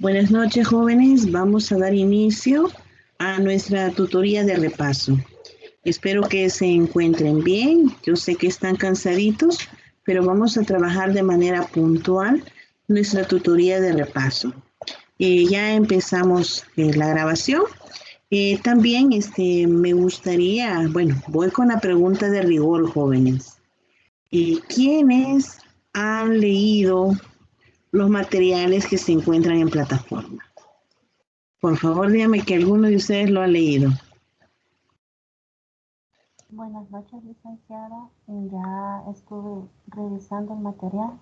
Buenas noches, jóvenes. Vamos a dar inicio a nuestra tutoría de repaso. Espero que se encuentren bien. Yo sé que están cansaditos, pero vamos a trabajar de manera puntual nuestra tutoría de repaso. Ya empezamos la grabación. También me gustaría, voy con la pregunta de rigor, jóvenes. ¿Quiénes han leído los materiales que se encuentran en plataforma? Por favor, dígame que alguno de ustedes lo ha leído. Buenas noches, licenciada. Ya estuve revisando el material.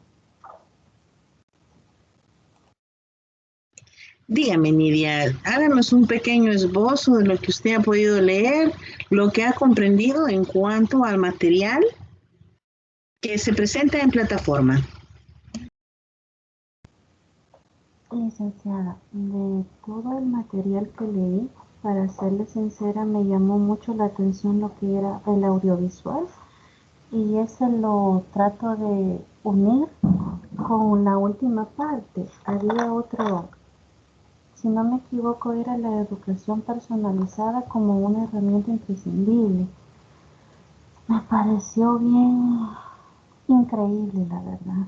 Dígame, Nidia, háganos un pequeño esbozo de lo que usted ha podido leer, lo que ha comprendido en cuanto al material que se presenta en plataforma. Licenciada, de todo el material que leí, para serle sincera, me llamó mucho la atención lo que era el audiovisual, y ese lo trato de unir con la última parte. Había otro, si no me equivoco, era la educación personalizada como una herramienta imprescindible. Me pareció bien increíble, la verdad,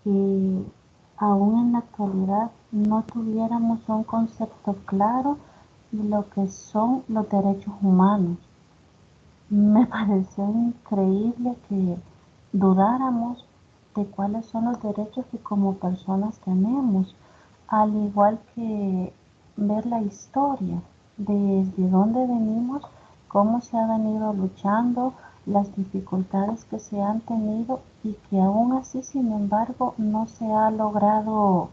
que aún en la actualidad no tuviéramos un concepto claro de lo que son los derechos humanos. Me pareció increíble que dudáramos de cuáles son los derechos que como personas tenemos, al igual que ver la historia, desde dónde venimos, cómo se ha venido luchando, las dificultades que se han tenido y que aún así, sin embargo, no se ha logrado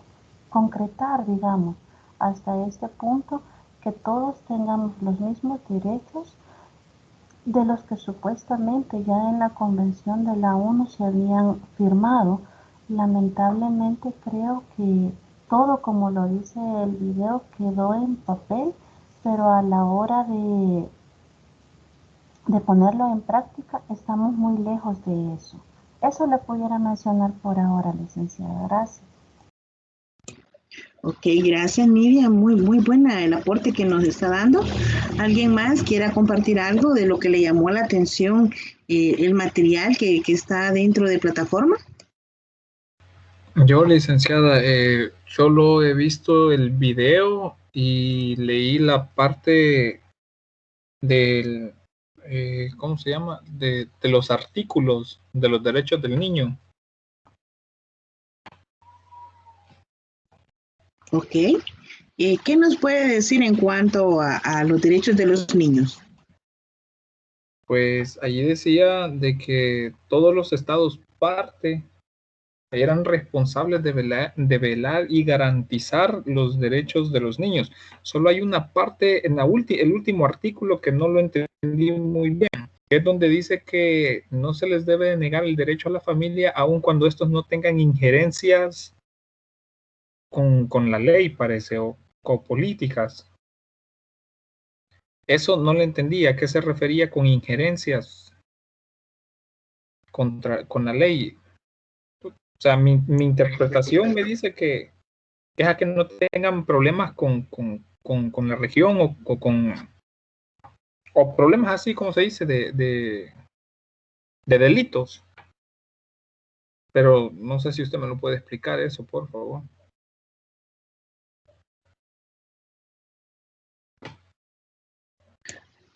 concretar, digamos, hasta este punto, que todos tengamos los mismos derechos de los que supuestamente ya en la Convención de la ONU se habían firmado. Lamentablemente creo que todo, como lo dice el video, quedó en papel, pero a la hora de ponerlo en práctica estamos muy lejos de eso. Eso le pudiera mencionar por ahora, licenciada. Gracias. Ok, gracias, Nidia. Muy buena el aporte que nos está dando. ¿Alguien más quiera compartir algo de lo que le llamó la atención el material que está dentro de plataforma? Yo, licenciada, solo he visto el video y leí la parte del, ¿cómo se llama? De los artículos de los derechos del niño. Ok. ¿Qué nos puede decir en cuanto a los derechos de los niños? Pues allí decía de que todos los estados parte eran responsables de velar y garantizar los derechos de los niños. Solo hay una parte en el último artículo que no lo entendí muy bien, que es donde dice que no se les debe negar el derecho a la familia aun cuando estos no tengan injerencias con la ley, parece, o políticas. Eso no lo entendía. ¿A qué se refería con injerencias con la ley? O sea, mi interpretación me dice que es a que no tengan problemas con la región o problemas así, como se dice, de delitos. Pero no sé si usted me lo puede explicar eso, por favor.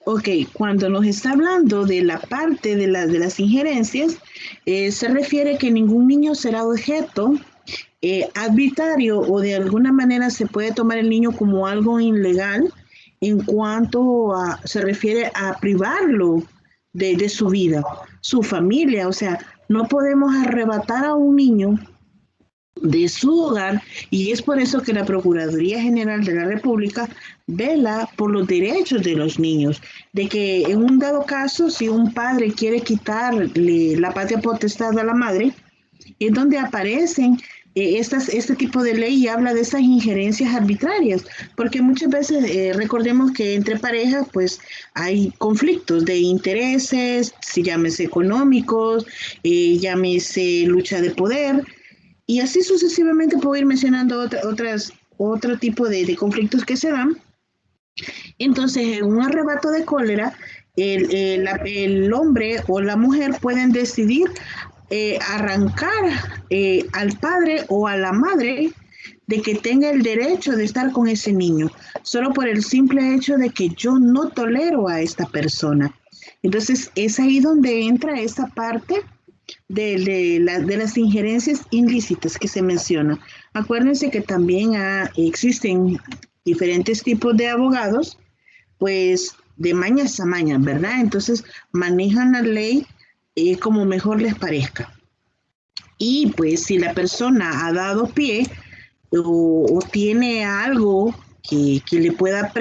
Ok, cuando nos está hablando de la parte de las injerencias, se refiere que ningún niño será objeto arbitrario o de alguna manera se puede tomar el niño como algo ilegal en cuanto se refiere a privarlo de su vida, su familia. O sea, no podemos arrebatar a un niño de su hogar, y es por eso que la Procuraduría General de la República vela por los derechos de los niños, de que en un dado caso, si un padre quiere quitarle la patria potestad a la madre, es donde aparecen este tipo de ley y habla de esas injerencias arbitrarias, porque muchas veces recordemos que entre parejas pues hay conflictos de intereses, si llámese económicos, llámese lucha de poder, y así sucesivamente puedo ir mencionando otras otro tipo de conflictos que se dan. Entonces, en un arrebato de cólera, el hombre o la mujer pueden decidir arrancar al padre o a la madre de que tenga el derecho de estar con ese niño, solo por el simple hecho de que yo no tolero a esta persona. Entonces, es ahí donde entra esa parte de las injerencias ilícitas que se menciona. Acuérdense que también existen diferentes tipos de abogados, pues de mañas a mañas, ¿verdad? Entonces manejan la ley como mejor les parezca. Y pues si la persona ha dado pie o tiene algo que le pueda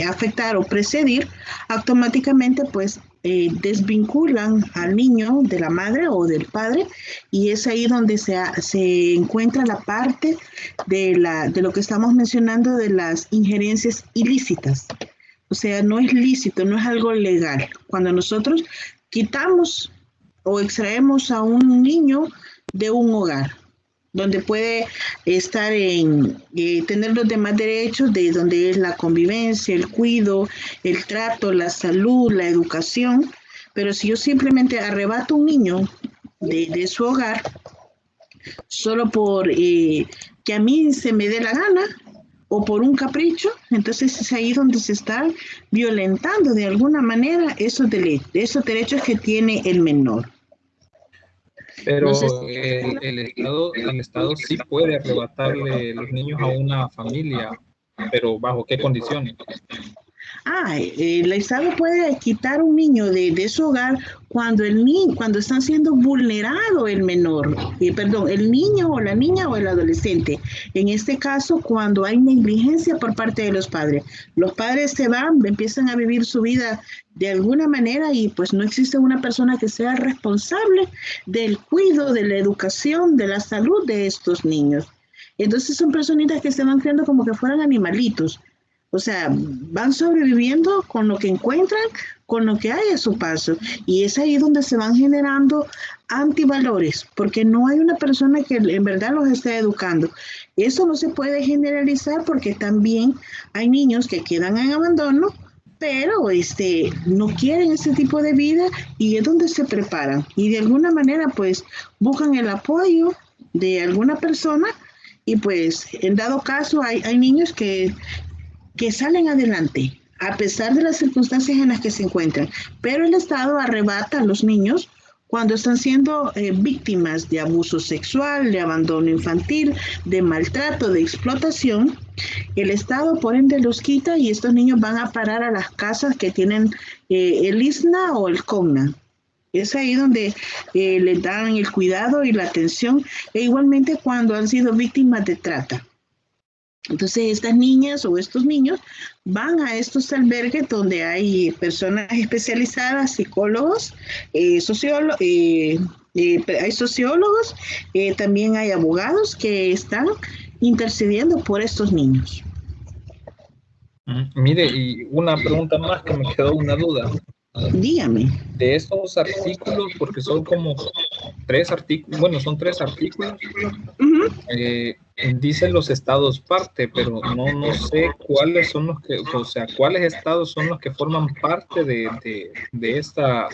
afectar o precedir, automáticamente pues desvinculan al niño de la madre o del padre, y es ahí donde se encuentra la parte de lo que estamos mencionando de las injerencias ilícitas. O sea, no es lícito, no es algo legal. Cuando nosotros quitamos o extraemos a un niño de un hogar, donde puede estar tener los demás derechos de donde es la convivencia, el cuidado, el trato, la salud, la educación. Pero si yo simplemente arrebato un niño de su hogar, solo por que a mí se me dé la gana, o por un capricho, entonces es ahí donde se está violentando de alguna manera esos derechos que tiene el menor. Pero no sé si el Estado sí puede arrebatarle los niños a una familia, pero ¿bajo qué condiciones? El Estado puede quitar un niño de su hogar cuando cuando están siendo vulnerado el menor, el niño o la niña o el adolescente. En este caso, cuando hay negligencia por parte de los padres. Los padres se van, empiezan a vivir su vida de alguna manera y pues no existe una persona que sea responsable del cuidado, de la educación, de la salud de estos niños. Entonces son personitas que se van creando como que fueran animalitos. O sea, van sobreviviendo con lo que encuentran, con lo que hay a su paso. Y es ahí donde se van generando antivalores, porque no hay una persona que en verdad los esté educando. Eso no se puede generalizar porque también hay niños que quedan en abandono, pero no quieren ese tipo de vida y es donde se preparan. Y de alguna manera, pues, buscan el apoyo de alguna persona y pues, en dado caso, hay niños que salen adelante a pesar de las circunstancias en las que se encuentran, pero el Estado arrebata a los niños cuando están siendo víctimas de abuso sexual, de abandono infantil, de maltrato, de explotación. El Estado por ende los quita y estos niños van a parar a las casas que tienen el ISNA o el CONA. Es ahí donde les dan el cuidado y la atención, e igualmente cuando han sido víctimas de trata. Entonces estas niñas o estos niños van a estos albergues donde hay personas especializadas, psicólogos, hay sociólogos, también hay abogados que están intercediendo por estos niños. Mire, y una pregunta más que me quedó una duda. Dígame. De estos artículos, porque son como 3 artículos, bueno, son 3 artículos, dicen los estados parte, pero no sé cuáles son los que, o sea, cuáles estados son los que forman parte de esta,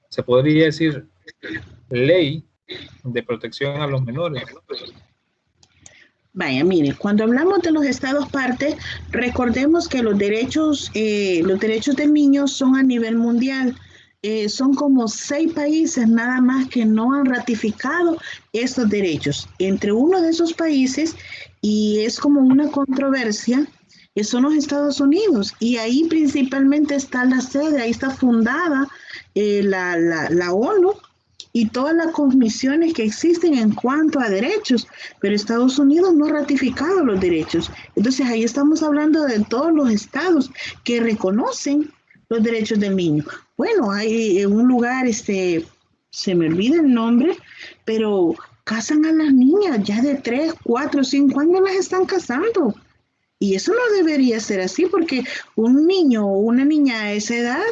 se podría decir, ley de protección a los menores. Vaya, mire, cuando hablamos de los estados parte, recordemos que los derechos del niño son a nivel mundial. Son como 6 países nada más que no han ratificado estos derechos. Entre uno de esos países, y es como una controversia, son los Estados Unidos. Y ahí principalmente está la sede, ahí está fundada la ONU y todas las comisiones que existen en cuanto a derechos, pero Estados Unidos no ha ratificado los derechos. Entonces ahí estamos hablando de todos los estados que reconocen los derechos del niño. Bueno, hay un lugar, se me olvida el nombre, pero casan a las niñas ya de 3, 4, 5 años las están casando. Y eso no debería ser así porque un niño o una niña a esa edad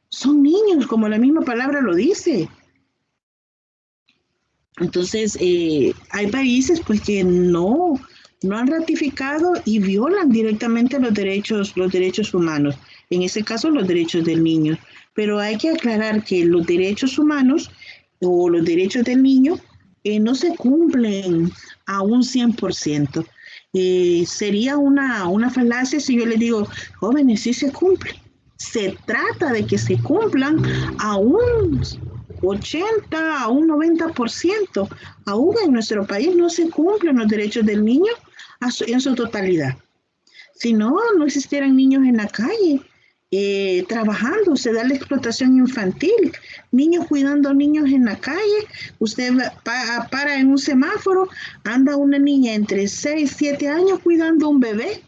son niños, como la misma palabra lo dice. Entonces, hay países pues que no no han ratificado y violan directamente los derechos humanos, en ese caso los derechos del niño. Pero hay que aclarar que los derechos humanos o los derechos del niño no se cumplen a un 100%. Sería una falacia si yo les digo, jóvenes, sí se cumple. Se trata de que se cumplan a un 80, a un 90%. Aún en nuestro país no se cumplen los derechos del niño en su totalidad. Si no, no existieran niños en la calle. Trabajando, se da la explotación infantil, niños cuidando niños en la calle, usted para en un semáforo, anda una niña entre 6 y 7 años cuidando un bebé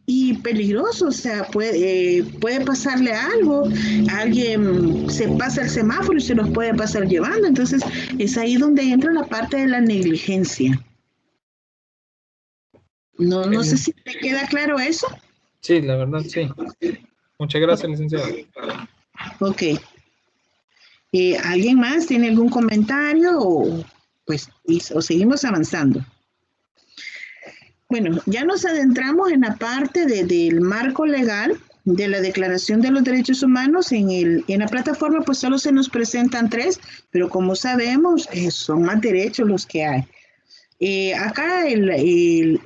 y peligroso, o sea, puede pasarle algo, alguien se pasa el semáforo y se los puede pasar llevando, entonces es ahí donde entra la parte de la negligencia. No sé si te queda claro eso. Sí, la verdad, sí. Muchas gracias, licenciado. Ok. ¿Alguien más tiene algún comentario o seguimos avanzando? Bueno, ya nos adentramos en la parte del marco legal de la Declaración de los Derechos Humanos. En la plataforma pues solo se nos presentan 3, pero como sabemos son más derechos los que hay. Acá el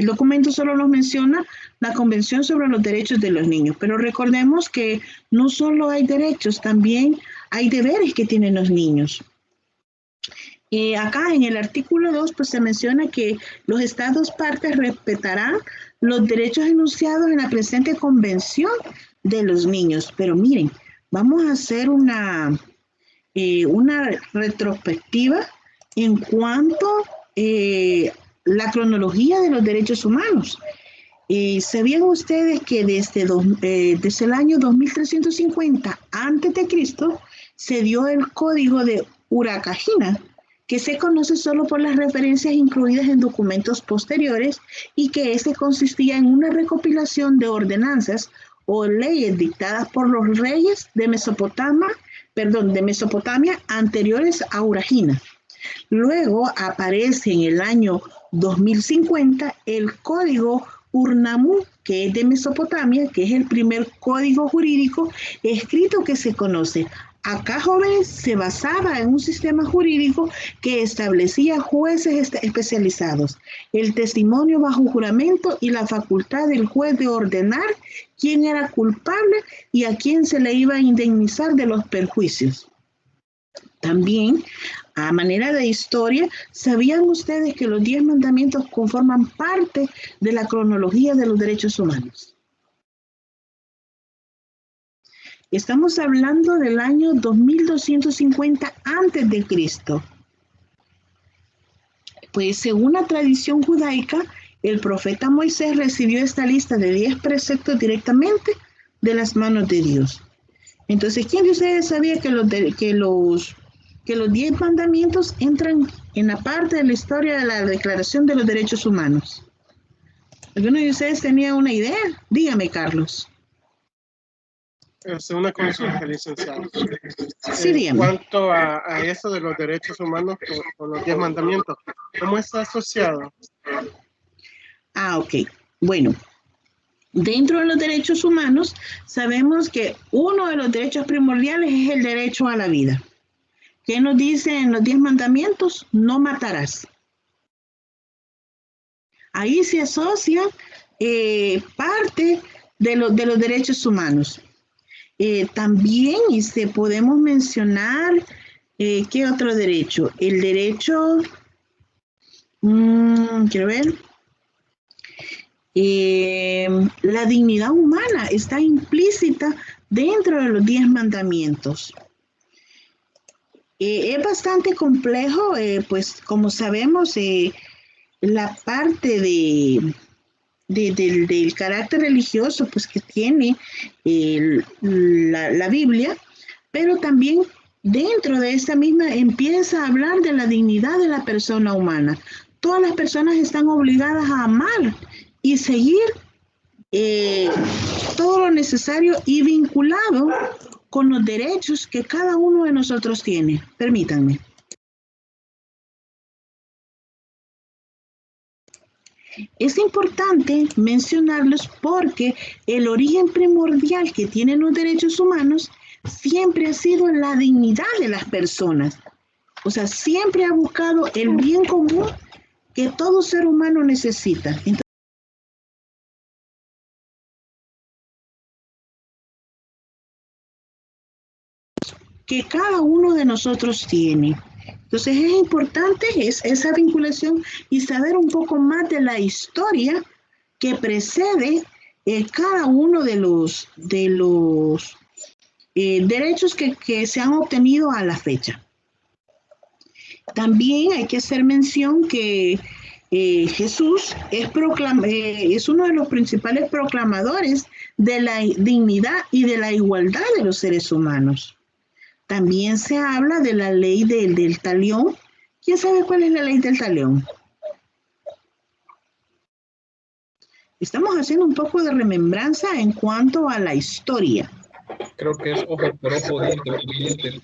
documento solo nos menciona la Convención sobre los Derechos de los Niños, pero recordemos que no solo hay derechos, también hay deberes que tienen los niños. Acá en el artículo 2 pues se menciona que los estados partes respetarán los derechos enunciados en la presente Convención de los Niños, pero miren, vamos a hacer una retrospectiva en cuanto a la cronología de los derechos humanos. ¿Sabían ustedes que desde el año 2350 a.C. se dio el Código de Urakahina, que se conoce solo por las referencias incluidas en documentos posteriores y que este consistía en una recopilación de ordenanzas o leyes dictadas por los reyes de Mesopotamia anteriores a Urajina. Luego aparece en el año 2050 el Código Ur-Nammu, que es de Mesopotamia, que es el primer código jurídico escrito que se conoce. Acá, jóvenes, se basaba en un sistema jurídico que establecía jueces especializados, el testimonio bajo juramento y la facultad del juez de ordenar quién era culpable y a quién se le iba a indemnizar de los perjuicios. También, a manera de historia, ¿sabían ustedes que los 10 mandamientos conforman parte de la cronología de los derechos humanos? Estamos hablando del año 2250 a.C. Pues según la tradición judaica, el profeta Moisés recibió esta lista de 10 preceptos directamente de las manos de Dios. Entonces, ¿quién de ustedes sabía que los 10 mandamientos entran en la parte de la historia de la Declaración de los Derechos Humanos? ¿Alguno de ustedes tenía una idea? Dígame, Carlos. Es una consulta, licenciado. Sí, dígame. En cuanto a eso de los derechos humanos con los 10 mandamientos, ¿cómo está asociado? Ok. Bueno, dentro de los derechos humanos, sabemos que uno de los derechos primordiales es el derecho a la vida. ¿Qué nos dice en los 10 mandamientos? No matarás. Ahí se asocia parte de los derechos humanos. También podemos mencionar, ¿qué otro derecho? El derecho, quiero ver, la dignidad humana está implícita dentro de los 10 mandamientos. Es bastante complejo, pues como sabemos, la parte del carácter religioso pues que tiene la Biblia, pero también dentro de esta misma empieza a hablar de la dignidad de la persona humana. Todas las personas están obligadas a amar y seguir todo lo necesario y vinculado con los derechos que cada uno de nosotros tiene. Permítanme. Es importante mencionarlos porque el origen primordial que tienen los derechos humanos siempre ha sido la dignidad de las personas. O sea, siempre ha buscado el bien común que todo ser humano necesita. Entonces, que cada uno de nosotros tiene. Entonces es importante esa vinculación y saber un poco más de la historia que precede cada uno de los derechos que se han obtenido a la fecha. También hay que hacer mención que Jesús es uno de los principales proclamadores de la dignidad y de la igualdad de los seres humanos. También se habla de la ley del talión. ¿Quién sabe cuál es la ley del talión? Estamos haciendo un poco de remembranza en cuanto a la historia. Creo que es ojo por ojo, diente por diente.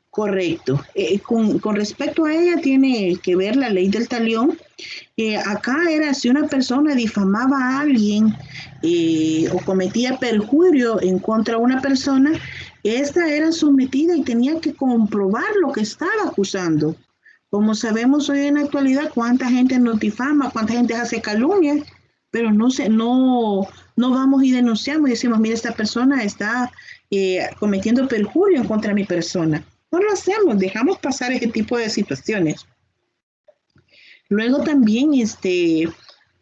Correcto. Con respecto a ella tiene que ver la ley del talión. Acá era si una persona difamaba a alguien o cometía perjurio en contra de una persona, esta era sometida y tenía que comprobar lo que estaba acusando. Como sabemos hoy en la actualidad, cuánta gente nos difama, cuánta gente hace calumnias, pero no vamos y denunciamos y decimos, mira, esta persona está cometiendo perjurio en contra de mi persona. No lo hacemos, dejamos pasar ese tipo de situaciones. Luego también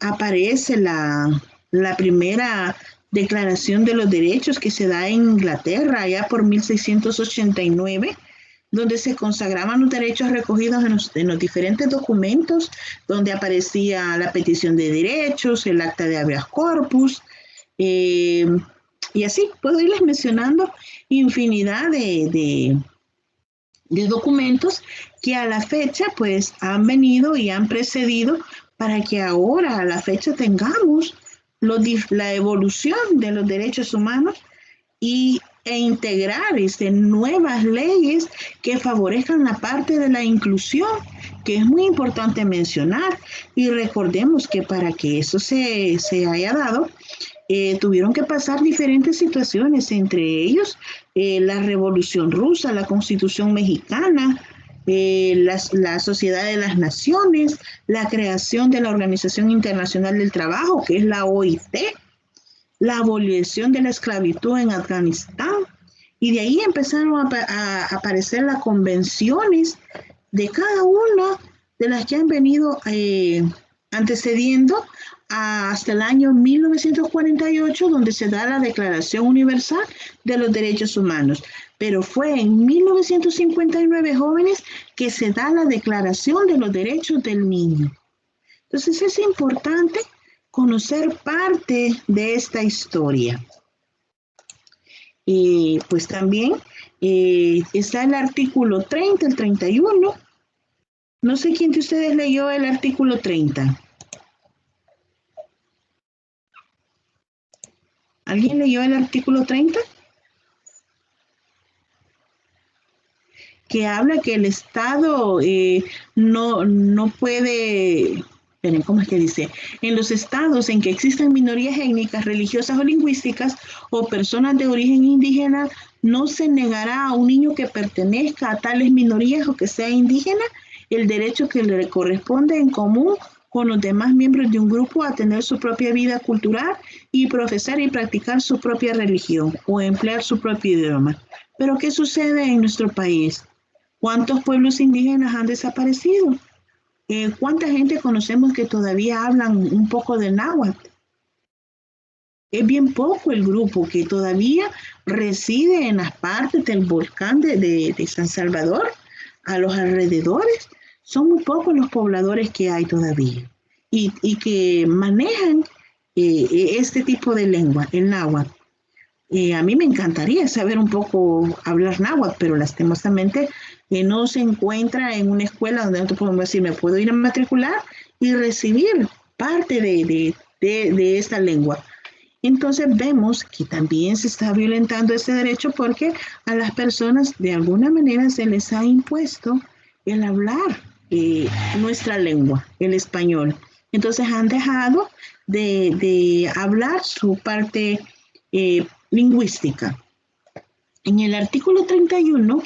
aparece la primera Declaración de los Derechos que se da en Inglaterra, allá por 1689, donde se consagraban los derechos recogidos en los diferentes documentos, donde aparecía la petición de derechos, el acta de habeas corpus, y así puedo irles mencionando infinidad de documentos que a la fecha pues han venido y han precedido para que ahora a la fecha tengamos la evolución de los derechos humanos e integrar nuevas leyes que favorezcan la parte de la inclusión, que es muy importante mencionar. Y recordemos que para que eso se haya dado, tuvieron que pasar diferentes situaciones, entre ellos la Revolución Rusa, la Constitución Mexicana, la Sociedad de las Naciones, la creación de la Organización Internacional del Trabajo, que es la OIT, la abolición de la esclavitud en Afganistán, y de ahí empezaron a aparecer las convenciones de cada una de las que han venido antecediendo hasta el año 1948, donde se da la Declaración Universal de los Derechos Humanos. Pero fue en 1959, jóvenes, que se da la Declaración de los Derechos del Niño. Entonces es importante conocer parte de esta historia. Pues también está el artículo 30, el 31. No sé quién de ustedes leyó el artículo 30. ¿Alguien leyó el artículo 30? Que habla que el Estado no puede, ¿cómo es que dice? En los estados en que existen minorías étnicas, religiosas o lingüísticas o personas de origen indígena, no se negará a un niño que pertenezca a tales minorías o que sea indígena el derecho que le corresponde en común con los demás miembros de un grupo a tener su propia vida cultural y profesar y practicar su propia religión o emplear su propio idioma. Pero ¿qué sucede en nuestro país? ¿Cuántos pueblos indígenas han desaparecido? ¿Cuánta gente conocemos que todavía hablan un poco de náhuatl? Es bien poco el grupo que todavía reside en las partes del volcán de San Salvador, a los alrededores. Son muy pocos los pobladores que hay todavía y que manejan este tipo de lengua, el náhuatl. A mí me encantaría saber un poco hablar náhuatl, pero lastimosamente no se encuentra en una escuela donde nosotros podemos decir, me puedo ir a matricular y recibir parte de esta lengua. Entonces vemos que también se está violentando ese derecho porque a las personas de alguna manera se les ha impuesto el hablar nuestra lengua, el español. Entonces han dejado de hablar su parte lingüística. En el artículo 31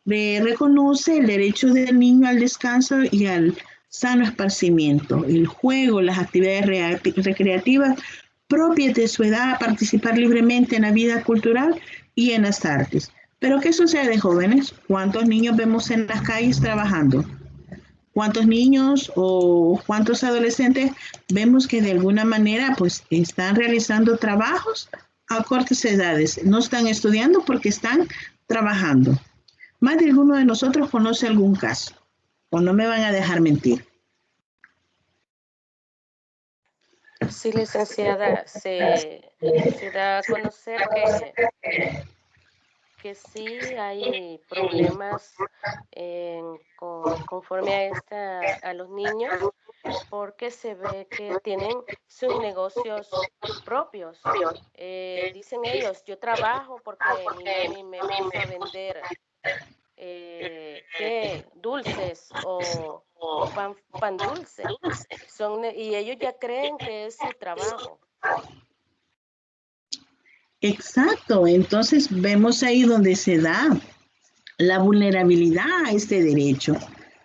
reconoce el derecho del niño al descanso y al sano esparcimiento, el juego, las actividades recreativas propias de su edad, a participar libremente en la vida cultural y en las artes. Pero ¿qué sucede, jóvenes? ¿Cuántos niños vemos en las calles trabajando? ¿Cuántos niños o cuántos adolescentes vemos que de alguna manera pues están realizando trabajos a cortas edades? No están estudiando porque están trabajando. Más de alguno de nosotros conoce algún caso, o no me van a dejar mentir. Sí, licenciada, se da a conocer que sí hay problemas conforme a los niños, porque se ve que tienen sus negocios propios. Dicen ellos, yo trabajo porque mi mami me puso a vender dulces o pan dulce. Y ellos ya creen que es su trabajo. Exacto, entonces vemos ahí donde se da la vulnerabilidad a este derecho.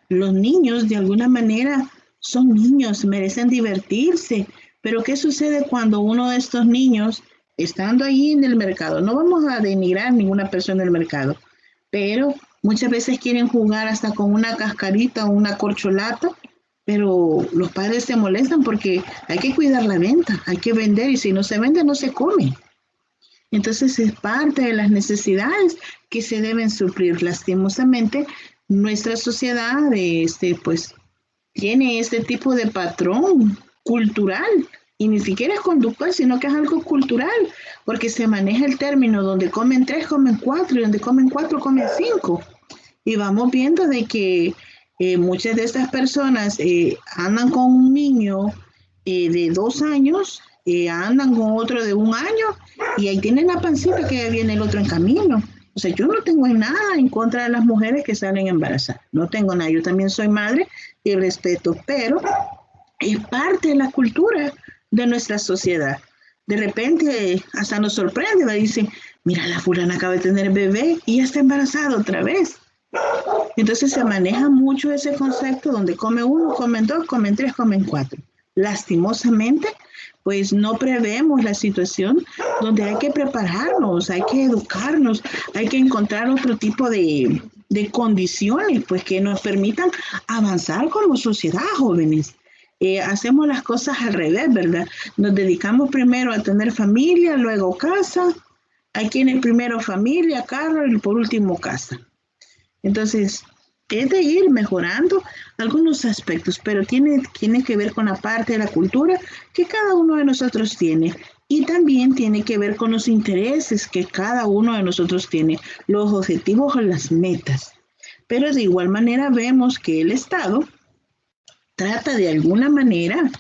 Los niños de alguna manera son niños, merecen divertirse, pero ¿qué sucede cuando uno de estos niños, estando ahí en el mercado, no vamos a denigrar a ninguna persona del mercado, pero muchas veces quieren jugar hasta con una cascarita o una corcholata, pero los padres se molestan porque hay que cuidar la venta, hay que vender y si no se vende no se come. Entonces es parte de las necesidades que se deben suplir. Lastimosamente, nuestra sociedad pues, tiene este tipo de patrón cultural y ni siquiera es conductual, sino que es algo cultural, porque se maneja el término donde comen 3, comen 4 y donde comen 4, comen 5. Y vamos viendo de que muchas de estas personas andan con un niño de 2 años, andan con otro de 1 año y ahí tienen la pancita que viene el otro en camino. O sea, yo no tengo nada en contra de las mujeres que salen embarazadas. No tengo nada. Yo también soy madre y respeto, pero es parte de la cultura de nuestra sociedad. De repente hasta nos sorprende, me dicen, mira, la fulana acaba de tener bebé y ya está embarazada otra vez. Entonces se maneja mucho ese concepto donde come 1, comen 2, comen 3, comen 4. Lastimosamente, pues no prevemos la situación donde hay que prepararnos, hay que educarnos, hay que encontrar otro tipo de condiciones pues que nos permitan avanzar como sociedad, jóvenes. Hacemos las cosas al revés, ¿verdad? Nos dedicamos primero a tener familia, luego casa. Hay quienes primero familia, carro y por último casa. Entonces, es de ir mejorando algunos aspectos, pero tiene que ver con la parte de la cultura que cada uno de nosotros tiene y también tiene que ver con los intereses que cada uno de nosotros tiene, los objetivos o las metas. Pero de igual manera vemos que el Estado trata de alguna manera,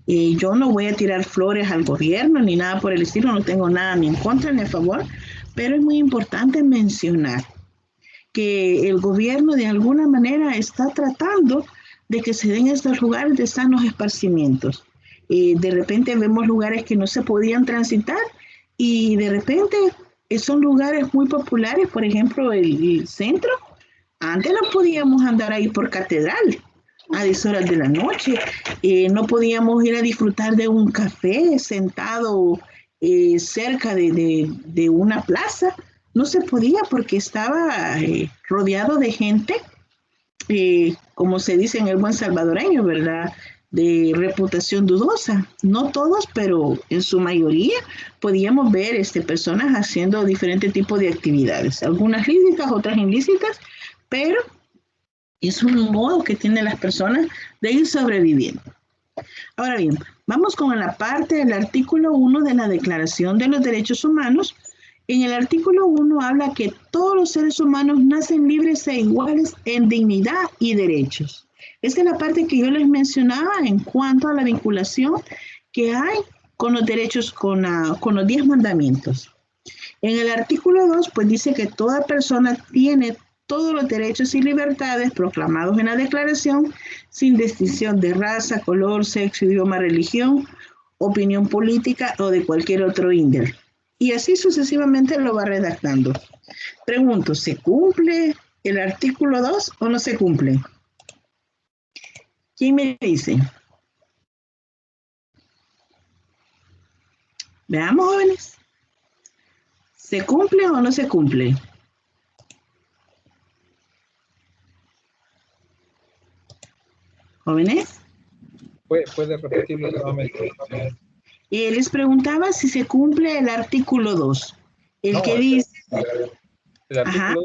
yo no voy a tirar flores al gobierno ni nada por el estilo, no tengo nada ni en contra ni a favor, pero es muy importante mencionar que el gobierno de alguna manera está tratando de que se den estos lugares de sanos esparcimientos. De repente vemos lugares que no se podían transitar y de repente son lugares muy populares, por ejemplo el centro. Antes no podíamos andar ahí por Catedral a 10 horas de la noche, no podíamos ir a disfrutar de un café sentado cerca de una plaza. No se podía porque estaba rodeado de gente, como se dice en el buen salvadoreño, ¿verdad? De reputación dudosa. No todos, pero en su mayoría podíamos ver personas haciendo diferentes tipos de actividades. Algunas lícitas, otras ilícitas, pero es un modo que tienen las personas de ir sobreviviendo. Ahora bien, vamos con la parte del artículo 1 de la Declaración de los Derechos Humanos. En el artículo 1 habla que todos los seres humanos nacen libres e iguales en dignidad y derechos. Esta es la parte que yo les mencionaba en cuanto a la vinculación que hay con los derechos, con los 10 mandamientos. En el artículo 2, pues dice que toda persona tiene todos los derechos y libertades proclamados en la Declaración, sin distinción de raza, color, sexo, idioma, religión, opinión política o de cualquier otro índole. Y así sucesivamente lo va redactando. Pregunto, ¿se cumple el artículo 2 o no se cumple? ¿Quién me dice? Veamos, jóvenes. ¿Se cumple o no se cumple? ¿Jóvenes? Puede repetirlo nuevamente. Les preguntaba si se cumple el artículo 2. El que dice... El artículo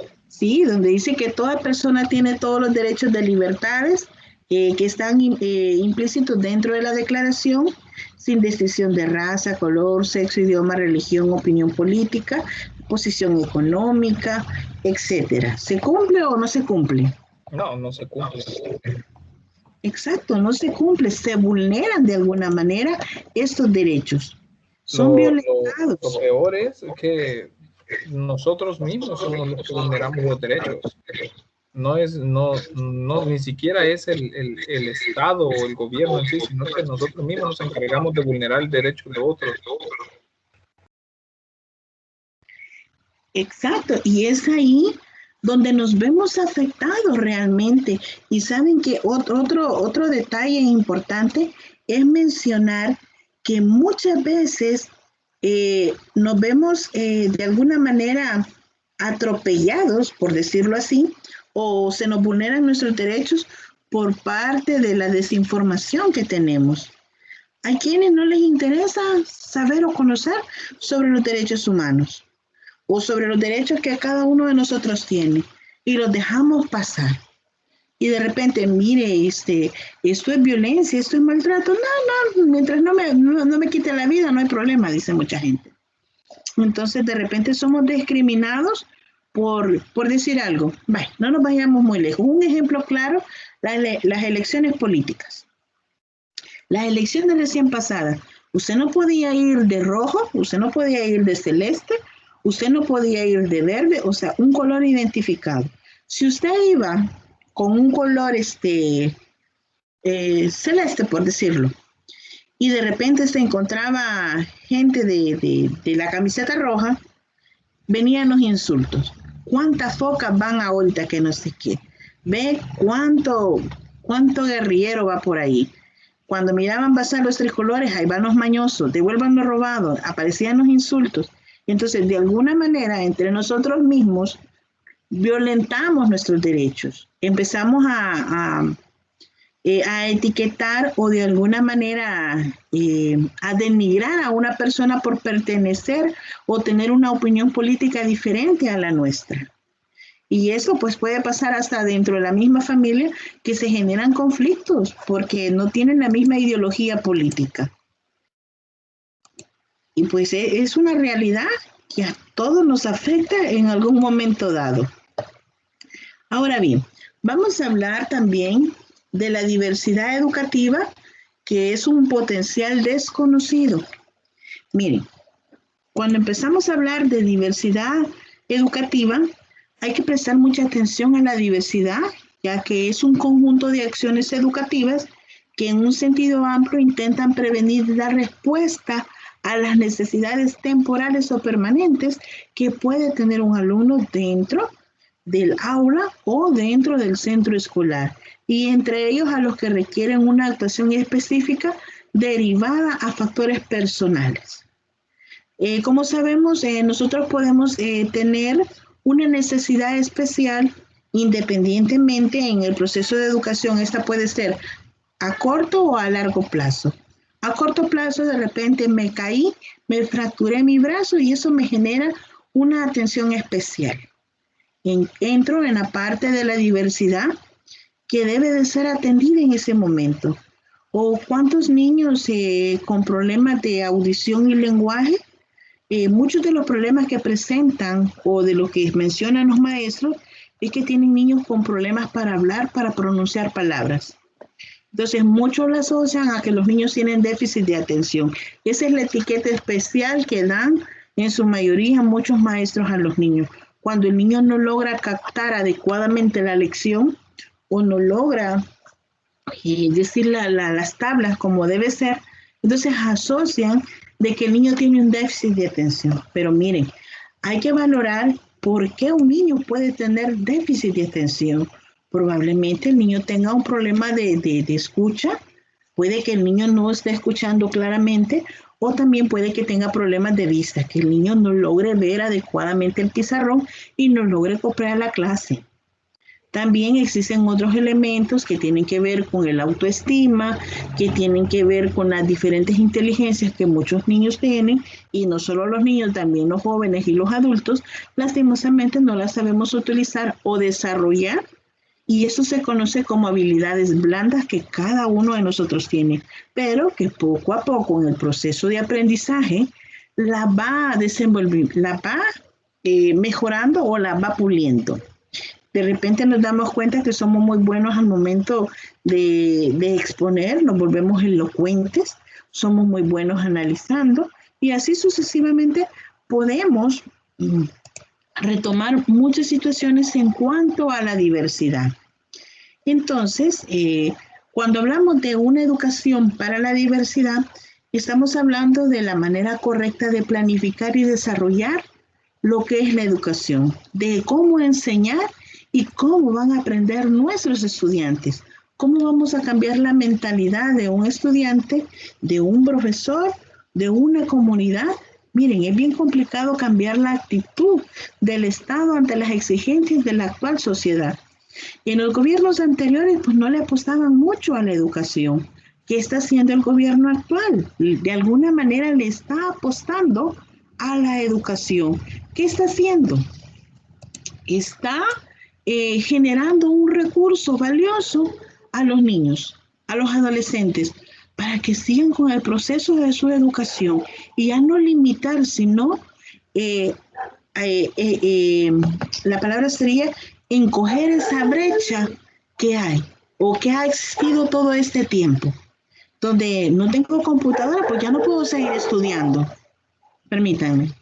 2. Sí, donde dice que toda persona tiene todos los derechos de libertades que están implícitos dentro de la declaración, sin distinción de raza, color, sexo, idioma, religión, opinión política, posición económica, etcétera. ¿Se cumple o no se cumple? No, no se cumple. Exacto, no se cumple. Se vulneran de alguna manera estos derechos. Son violentados. Lo peor es que nosotros mismos somos los que vulneramos los derechos. No, ni siquiera es el Estado o el gobierno en sí, sino que nosotros mismos nos encargamos de vulnerar el derecho de otros. Exacto, y es ahí donde nos vemos afectados realmente. Y saben que otro detalle importante es mencionar que muchas veces nos vemos de alguna manera atropellados, por decirlo así, o se nos vulneran nuestros derechos por parte de la desinformación que tenemos. Hay quienes no les interesa saber o conocer sobre los derechos humanos o sobre los derechos que cada uno de nosotros tiene y los dejamos pasar. Y de repente, mire, esto es violencia, esto es maltrato. No, mientras no me quite la vida, no hay problema, dice mucha gente. Entonces, de repente somos discriminados por decir algo. Vale, no nos vayamos muy lejos. Un ejemplo claro, las elecciones políticas. Las elecciones recién pasadas, usted no podía ir de rojo, usted no podía ir de celeste, usted no podía ir de verde, o sea, un color identificado. Si usted iba con un color celeste, por decirlo, y de repente se encontraba gente de la camiseta roja, venían los insultos. ¿Cuántas focas van ahorita que no sé qué? ¿Ve cuánto guerrillero va por ahí? Cuando miraban pasar los tricolores, ahí van los mañosos, devuelvan los robados, aparecían los insultos. Entonces, de alguna manera, entre nosotros mismos, violentamos nuestros derechos. Empezamos a etiquetar o de alguna manera a denigrar a una persona por pertenecer o tener una opinión política diferente a la nuestra. Y eso pues puede pasar hasta dentro de la misma familia, que se generan conflictos porque no tienen la misma ideología política. Y pues es una realidad que a todos nos afecta en algún momento dado. Ahora bien, vamos a hablar también de la diversidad educativa, que es un potencial desconocido. Miren, cuando empezamos a hablar de diversidad educativa, hay que prestar mucha atención a la diversidad, ya que es un conjunto de acciones educativas que en un sentido amplio intentan prevenir y dar respuesta a las necesidades temporales o permanentes que puede tener un alumno dentro del aula o dentro del centro escolar, y entre ellos a los que requieren una actuación específica derivada a factores personales. Como sabemos, nosotros podemos tener una necesidad especial independientemente en el proceso de educación. Esta puede ser a corto o a largo plazo. A corto plazo, de repente me caí, me fracturé mi brazo y eso me genera una atención especial. Entro en la parte de la diversidad que debe de ser atendida en ese momento. O cuántos niños con problemas de audición y lenguaje, muchos de los problemas que presentan o de lo que mencionan los maestros es que tienen niños con problemas para hablar, para pronunciar palabras. Entonces, muchos lo asocian a que los niños tienen déficit de atención. Esa es la etiqueta especial que dan en su mayoría muchos maestros a los niños. cuando el niño no logra captar adecuadamente la lección o no logra decir las tablas como debe ser, entonces asocian de que el niño tiene un déficit de atención. Pero miren, hay que valorar por qué un niño puede tener déficit de atención. Probablemente el niño tenga un problema de escucha, puede que el niño no esté escuchando claramente, o también puede que tenga problemas de vista, que el niño no logre ver adecuadamente el pizarrón y no logre copiar la clase. También existen otros elementos que tienen que ver con el autoestima, que tienen que ver con las diferentes inteligencias que muchos niños tienen, y no solo los niños, también los jóvenes y los adultos, lastimosamente no las sabemos utilizar o desarrollar, y eso se conoce como habilidades blandas que cada uno de nosotros tiene, pero que poco a poco en el proceso de aprendizaje la va desenvolviendo, la va mejorando o la va puliendo. De repente nos damos cuenta que somos muy buenos al momento de exponer, nos volvemos elocuentes, somos muy buenos analizando y así sucesivamente podemos retomar muchas situaciones en cuanto a la diversidad. Entonces, cuando hablamos de una educación para la diversidad, estamos hablando de la manera correcta de planificar y desarrollar lo que es la educación, de cómo enseñar y cómo van a aprender nuestros estudiantes, cómo vamos a cambiar la mentalidad de un estudiante, de un profesor, de una comunidad. Miren, es bien complicado cambiar la actitud del Estado ante las exigencias de la actual sociedad. En los gobiernos anteriores, pues no le apostaban mucho a la educación. ¿Qué está haciendo el gobierno actual? De alguna manera le está apostando a la educación. ¿Qué está haciendo? Está generando un recurso valioso a los niños, a los adolescentes, para que sigan con el proceso de su educación y ya no limitar, sino la palabra sería encoger esa brecha que hay o que ha existido todo este tiempo, donde no tengo computadora, pues ya no puedo seguir estudiando. Permítanme.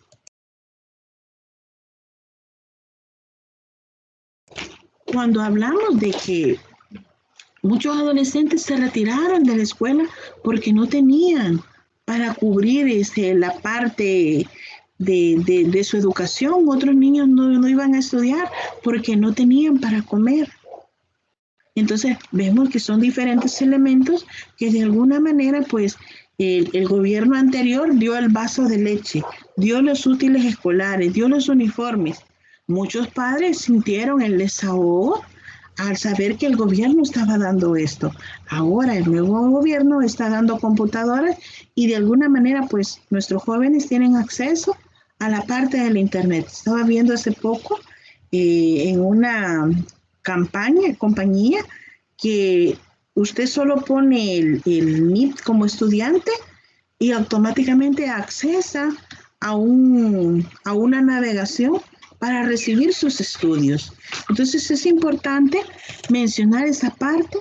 Cuando hablamos de que muchos adolescentes se retiraron de la escuela porque no tenían para cubrir la parte de su educación, otros niños no iban a estudiar porque no tenían para comer. Entonces vemos que son diferentes elementos que de alguna manera pues el gobierno anterior dio el vaso de leche, dio los útiles escolares, dio los uniformes. Muchos padres sintieron el desahogo al saber que el gobierno estaba dando esto. Ahora el nuevo gobierno está dando computadoras y de alguna manera pues nuestros jóvenes tienen acceso a la parte del internet. Estaba viendo hace poco en una compañía que usted solo pone el NIT como estudiante y automáticamente accesa a una navegación para recibir sus estudios. Entonces es importante mencionar esa parte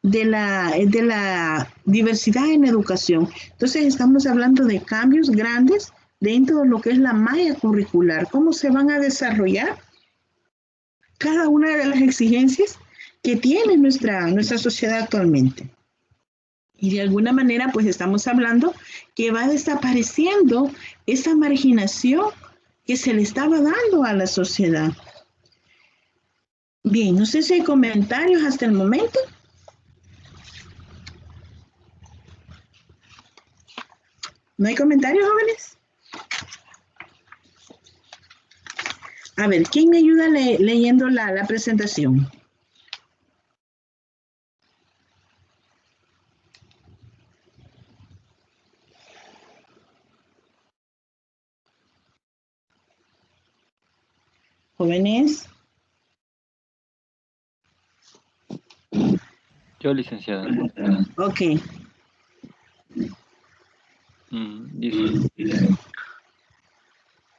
de la diversidad en educación. Entonces estamos hablando de cambios grandes dentro de lo que es la malla curricular, cómo se van a desarrollar cada una de las exigencias que tiene nuestra sociedad actualmente. Y de alguna manera pues estamos hablando que va desapareciendo esa marginación que se le estaba dando a la sociedad. Bien, no sé si hay comentarios hasta el momento. ¿No hay comentarios, jóvenes? A ver, ¿quién me ayuda leyendo la presentación? Jóvenes. Yo, licenciada. Ok. Dice,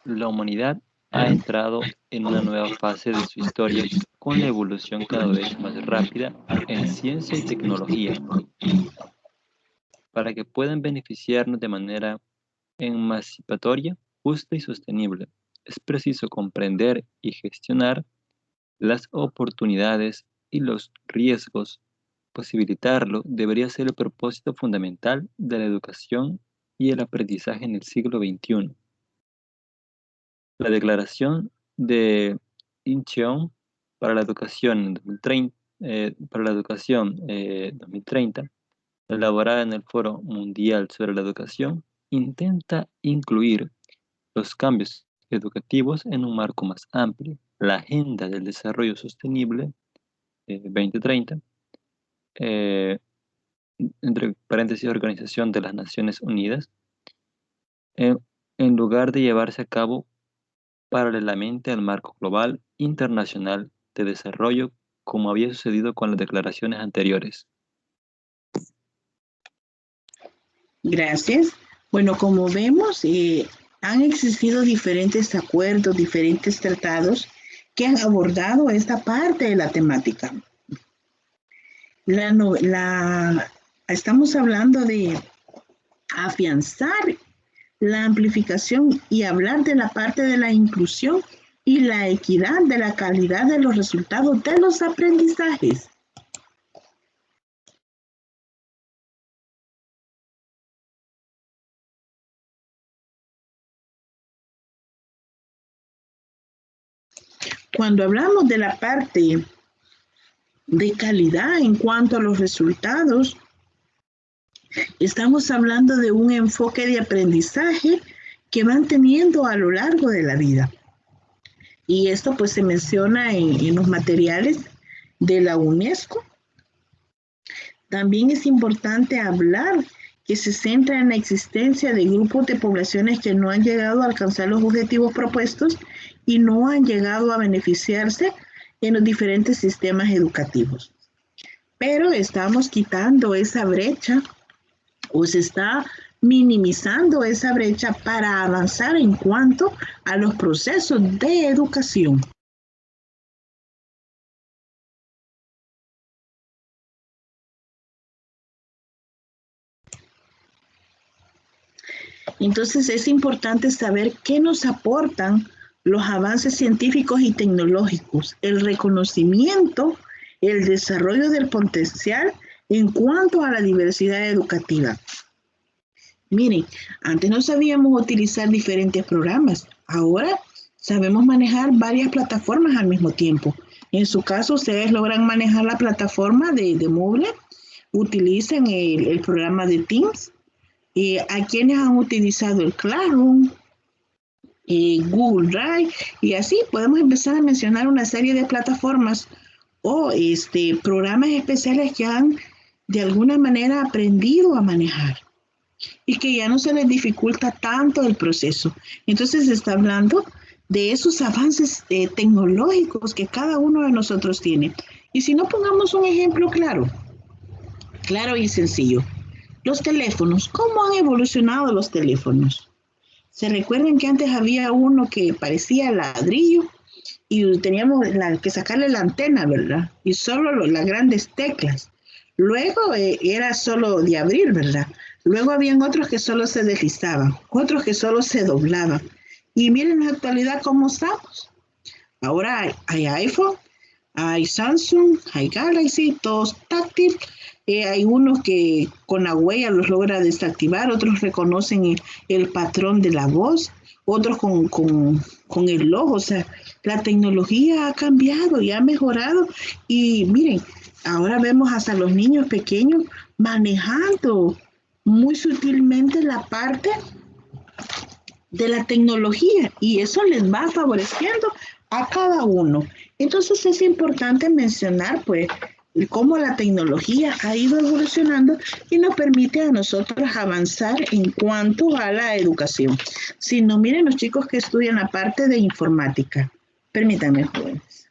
la humanidad ha entrado en una nueva fase de su historia con la evolución cada vez más rápida en ciencia y tecnología, para que puedan beneficiarnos de manera emancipatoria, justa y sostenible. es preciso comprender y gestionar las oportunidades y los riesgos. Posibilitarlo debería ser el propósito fundamental de la educación y el aprendizaje en el siglo XXI. La Declaración de Incheon para la Educación en 2030, elaborada en el Foro Mundial sobre la Educación, intenta incluir los cambios educativos en un marco más amplio. La Agenda del Desarrollo Sostenible 2030, entre paréntesis, Organización de las Naciones Unidas, en lugar de llevarse a cabo paralelamente al marco global internacional de desarrollo, como había sucedido con las declaraciones anteriores. Gracias. Bueno, como vemos, han existido diferentes acuerdos, diferentes tratados que han abordado esta parte de la temática. Estamos hablando de afianzar la amplificación y hablar de la parte de la inclusión y la equidad de la calidad de los resultados de los aprendizajes. Cuando hablamos de la parte de calidad en cuanto a los resultados, estamos hablando de un enfoque de aprendizaje que van teniendo a lo largo de la vida. Y esto pues se menciona en los materiales de la UNESCO. También es importante hablar que se centra en la existencia de grupos de poblaciones que no han llegado a alcanzar los objetivos propuestos y no han llegado a beneficiarse en los diferentes sistemas educativos. Pero estamos quitando esa brecha o se está minimizando esa brecha para avanzar en cuanto a los procesos de educación. Entonces es importante saber qué nos aportan los avances científicos y tecnológicos, el reconocimiento, el desarrollo del potencial en cuanto a la diversidad educativa. Miren, antes no sabíamos utilizar diferentes programas, ahora sabemos manejar varias plataformas al mismo tiempo. En su caso, ustedes logran manejar la plataforma de Moodle, utilizan el programa de Teams, a quienes han utilizado el Classroom, Google Drive, y así podemos empezar a mencionar una serie de plataformas o programas especiales que han de alguna manera aprendido a manejar y que ya no se les dificulta tanto el proceso. Entonces se está hablando de esos avances tecnológicos que cada uno de nosotros tiene. Y si no, pongamos un ejemplo claro y sencillo. Los teléfonos, ¿cómo han evolucionado los teléfonos? ¿Se recuerdan que antes había uno que parecía ladrillo y teníamos que sacarle la antena, ¿verdad? Y solo las grandes teclas. Luego era solo de abrir, ¿verdad? Luego habían otros que solo se deslizaban, otros que solo se doblaban. Y miren en la actualidad cómo estamos. Ahora hay iPhone, hay Samsung, hay Galaxy, todos táctiles. Hay unos que con la huella los logra desactivar, otros reconocen el patrón de la voz, otros con el logo. O sea, la tecnología ha cambiado y ha mejorado. Y miren, ahora vemos hasta los niños pequeños manejando muy sutilmente la parte de la tecnología y eso les va favoreciendo a cada uno. Entonces es importante mencionar pues cómo la tecnología ha ido evolucionando y nos permite a nosotros avanzar en cuanto a la educación. Si no, miren los chicos que estudian la parte de informática. Permítanme, jóvenes.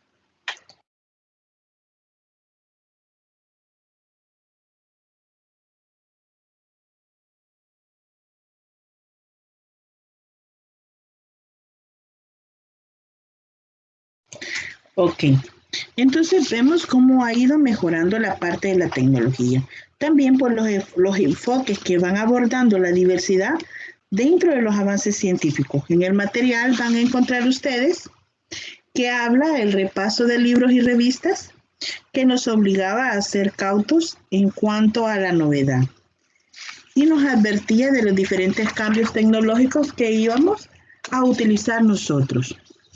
Ok, entonces vemos cómo ha ido mejorando la parte de la tecnología. También por los enfoques que van abordando la diversidad dentro de los avances científicos. En el material van a encontrar ustedes que habla el repaso de libros y revistas que nos obligaba a ser cautos en cuanto a la novedad y nos advertía de los diferentes cambios tecnológicos que íbamos a utilizar nosotros.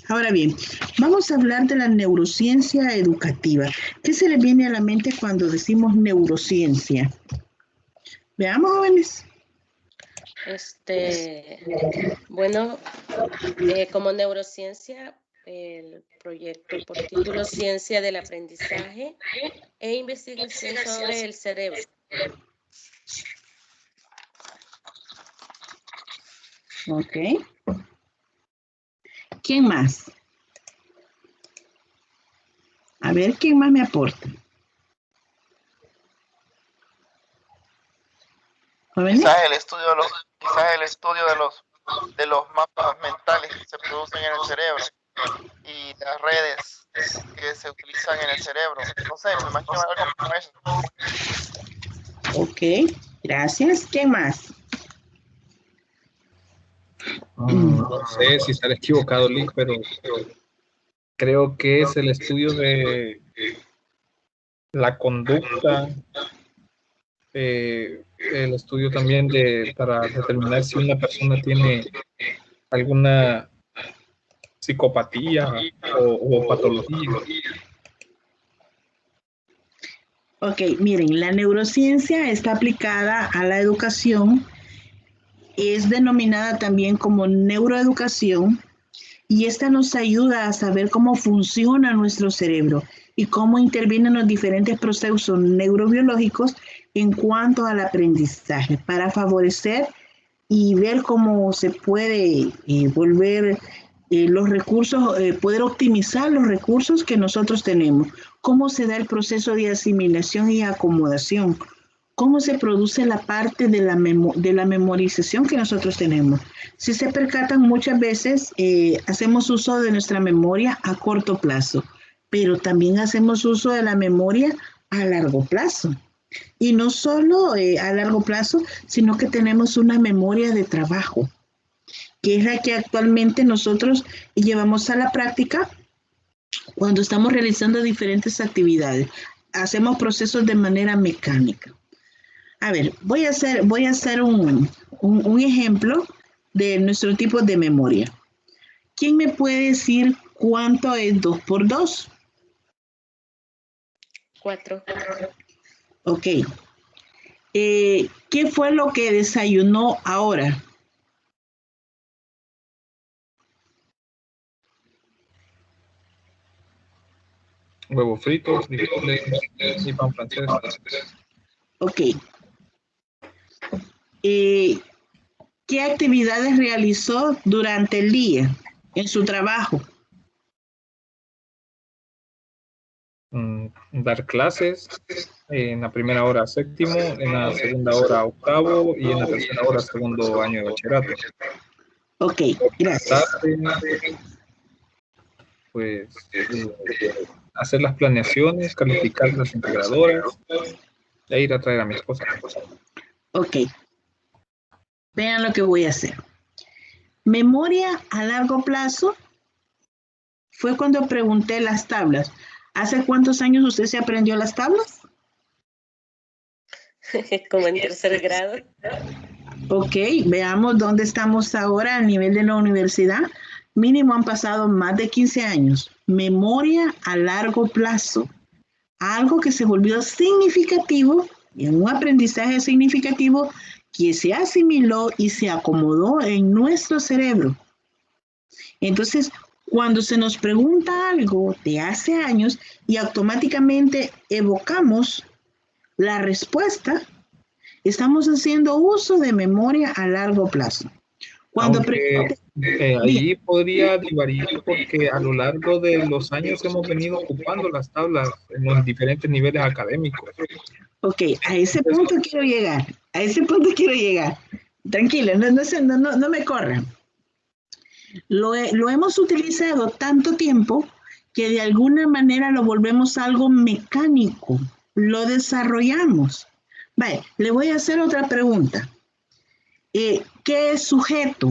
Ahora bien, vamos a hablar de la neurociencia educativa. ¿Qué se les viene a la mente cuando decimos neurociencia? Veamos, jóvenes. Bueno, como neurociencia, el proyecto por título Ciencia del Aprendizaje e Investigación sobre el Cerebro. Ok. ¿Quién más? A ver, ¿quién más me aporta? ¿Jóvenes? Quizás el estudio de los mapas mentales que se producen en el cerebro y las redes que se utilizan en el cerebro. No sé, me imagino algo como eso. Ok, gracias. ¿Quién más? No sé si estaré equivocado, Lick, pero creo que es el estudio de la conducta, el estudio también para determinar si una persona tiene alguna psicopatía o patología. Ok, miren, la neurociencia está aplicada a la educación, es denominada también como neuroeducación y esta nos ayuda a saber cómo funciona nuestro cerebro y cómo intervienen los diferentes procesos neurobiológicos en cuanto al aprendizaje para favorecer y ver cómo se puede volver los recursos, poder optimizar los recursos que nosotros tenemos, cómo se da el proceso de asimilación y acomodación, cómo se produce la parte de la memorización que nosotros tenemos. Si se percatan, muchas veces hacemos uso de nuestra memoria a corto plazo, pero también hacemos uso de la memoria a largo plazo. Y no solo a largo plazo, sino que tenemos una memoria de trabajo, que es la que actualmente nosotros llevamos a la práctica cuando estamos realizando diferentes actividades. Hacemos procesos de manera mecánica. A ver, voy a hacer un ejemplo de nuestro tipo de memoria. ¿Quién me puede decir cuánto es 2 por 2? 4. Ok. ¿Qué fue lo que desayunó ahora? Huevos fritos, frijoles y pan francés. Ok. ¿Qué actividades realizó durante el día en su trabajo? Dar clases, en la primera hora séptimo, en la segunda hora octavo y en la tercera hora segundo año de bachillerato. Ok, gracias. Tarde, pues hacer las planeaciones, calificar las integradoras e ir a traer a mi esposa. Ok. Vean lo que voy a hacer. Memoria a largo plazo fue cuando pregunté las tablas. ¿Hace cuántos años usted se aprendió las tablas? Como en 3er grado. Ok, veamos dónde estamos ahora a nivel de la universidad. Mínimo han pasado más de 15 años. Memoria a largo plazo. Algo que se volvió significativo, en un aprendizaje significativo que se asimiló y se acomodó en nuestro cerebro. Entonces, cuando se nos pregunta algo de hace años y automáticamente evocamos la respuesta, estamos haciendo uso de memoria a largo plazo. Cuando ahí podría variar porque a lo largo de los años hemos venido ocupando las tablas en los diferentes niveles académicos. Ok, a ese punto quiero llegar. Tranquilo, no me corran. Lo hemos utilizado tanto tiempo que de alguna manera lo volvemos algo mecánico. Lo desarrollamos. Vale, le voy a hacer otra pregunta. ¿Qué es sujeto?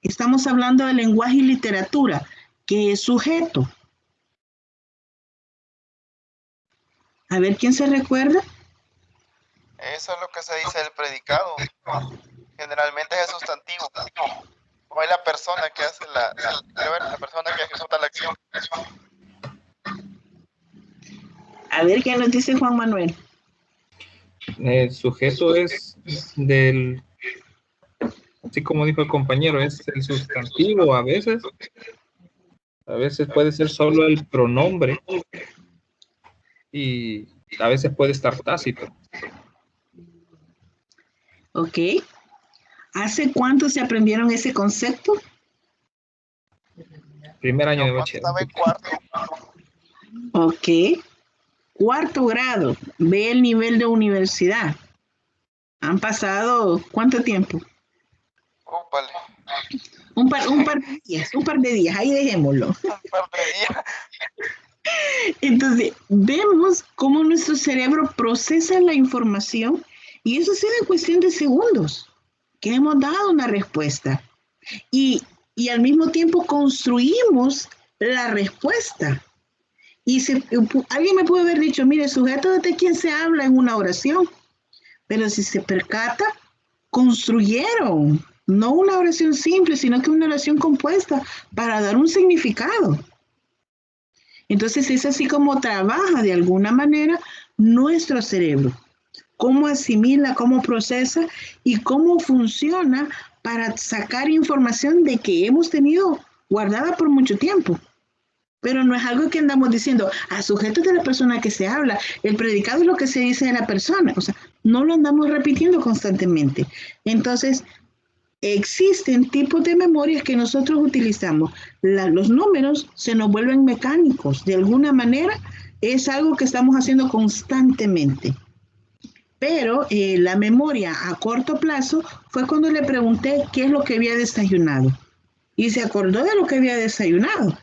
Estamos hablando de lenguaje y literatura. ¿Qué es sujeto? A ver, ¿quién se recuerda? Eso es lo que se dice del predicado. Generalmente es el sustantivo. O es la persona que hace la persona que ejecuta la acción. A ver, ¿qué nos dice Juan Manuel? El sujeto es del, así como dijo el compañero, es el sustantivo a veces puede ser solo el pronombre y a veces puede estar tácito. Ok. ¿Hace cuánto se aprendieron ese concepto? Primer año de Yo estaba en bachillerato. cuarto. Ok. Cuarto grado. Ve el nivel de universidad. ¿Han pasado cuánto tiempo? Ópale. Un par de días, ahí dejémoslo. Un par de días. Entonces, vemos cómo nuestro cerebro procesa la información y eso ha sido en cuestión de segundos, que hemos dado una respuesta. Y al mismo tiempo construimos la respuesta. Y alguien me puede haber dicho, mire, sujeto de quién se habla en una oración, pero si se percata, construyeron, no una oración simple, sino que una oración compuesta para dar un significado. Entonces es así como trabaja de alguna manera nuestro cerebro, cómo asimila, cómo procesa y cómo funciona para sacar información de que hemos tenido guardada por mucho tiempo. Pero no es algo que andamos diciendo, sujeto de la persona que se habla, el predicado es lo que se dice de la persona, o sea, no lo andamos repitiendo constantemente. Entonces, existen tipos de memorias que nosotros utilizamos. Los números se nos vuelven mecánicos, de alguna manera es algo que estamos haciendo constantemente. Pero la memoria a corto plazo fue cuando le pregunté qué es lo que había desayunado. Y se acordó de lo que había desayunado.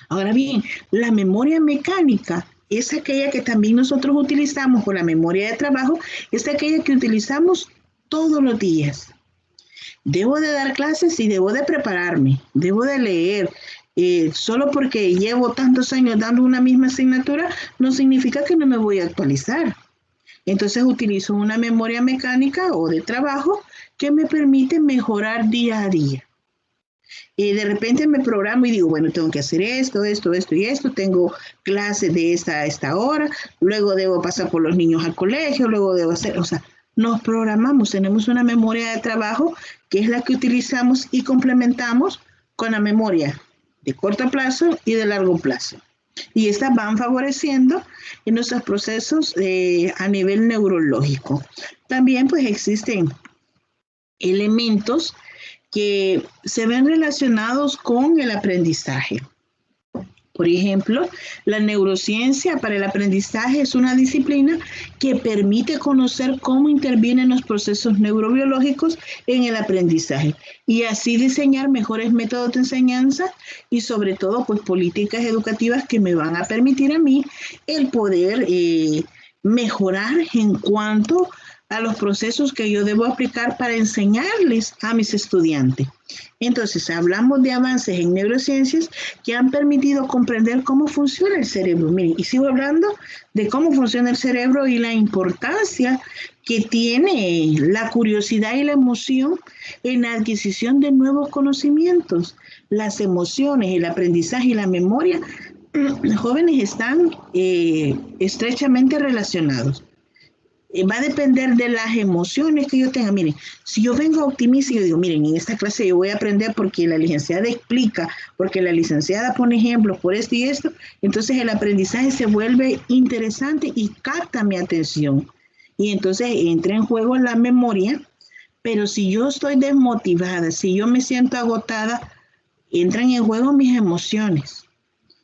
Ahora bien, la memoria mecánica es aquella que también nosotros utilizamos, o la memoria de trabajo, es aquella que utilizamos todos los días. Debo de dar clases y debo de prepararme, debo de leer. Solo porque llevo tantos años dando una misma asignatura, no significa que no me voy a actualizar. Entonces utilizo una memoria mecánica o de trabajo que me permite mejorar día a día. Y de repente me programo y digo, bueno, tengo que hacer esto y esto, tengo clases de esta a esta hora, luego debo pasar por los niños al colegio, luego debo hacer, o sea, nos programamos, tenemos una memoria de trabajo que es la que utilizamos y complementamos con la memoria de corto plazo y de largo plazo. Y estas van favoreciendo en nuestros procesos a nivel neurológico. También pues existen elementos que se ven relacionados con el aprendizaje. Por ejemplo, la neurociencia para el aprendizaje es una disciplina que permite conocer cómo intervienen los procesos neurobiológicos en el aprendizaje y así diseñar mejores métodos de enseñanza y sobre todo pues políticas educativas que me van a permitir a mí el poder mejorar en cuanto a los procesos que yo debo aplicar para enseñarles a mis estudiantes. Entonces, hablamos de avances en neurociencias que han permitido comprender cómo funciona el cerebro. Miren, y sigo hablando de cómo funciona el cerebro y la importancia que tiene la curiosidad y la emoción en la adquisición de nuevos conocimientos. Las emociones, el aprendizaje y la memoria, los jóvenes están estrechamente relacionados. Va a depender de las emociones que yo tenga. Miren, si yo vengo optimista y yo digo, miren, en esta clase yo voy a aprender porque la licenciada explica, porque la licenciada pone ejemplos por esto y esto, entonces el aprendizaje se vuelve interesante y capta mi atención. Y entonces entra en juego la memoria, pero si yo estoy desmotivada, si yo me siento agotada, entran en juego mis emociones.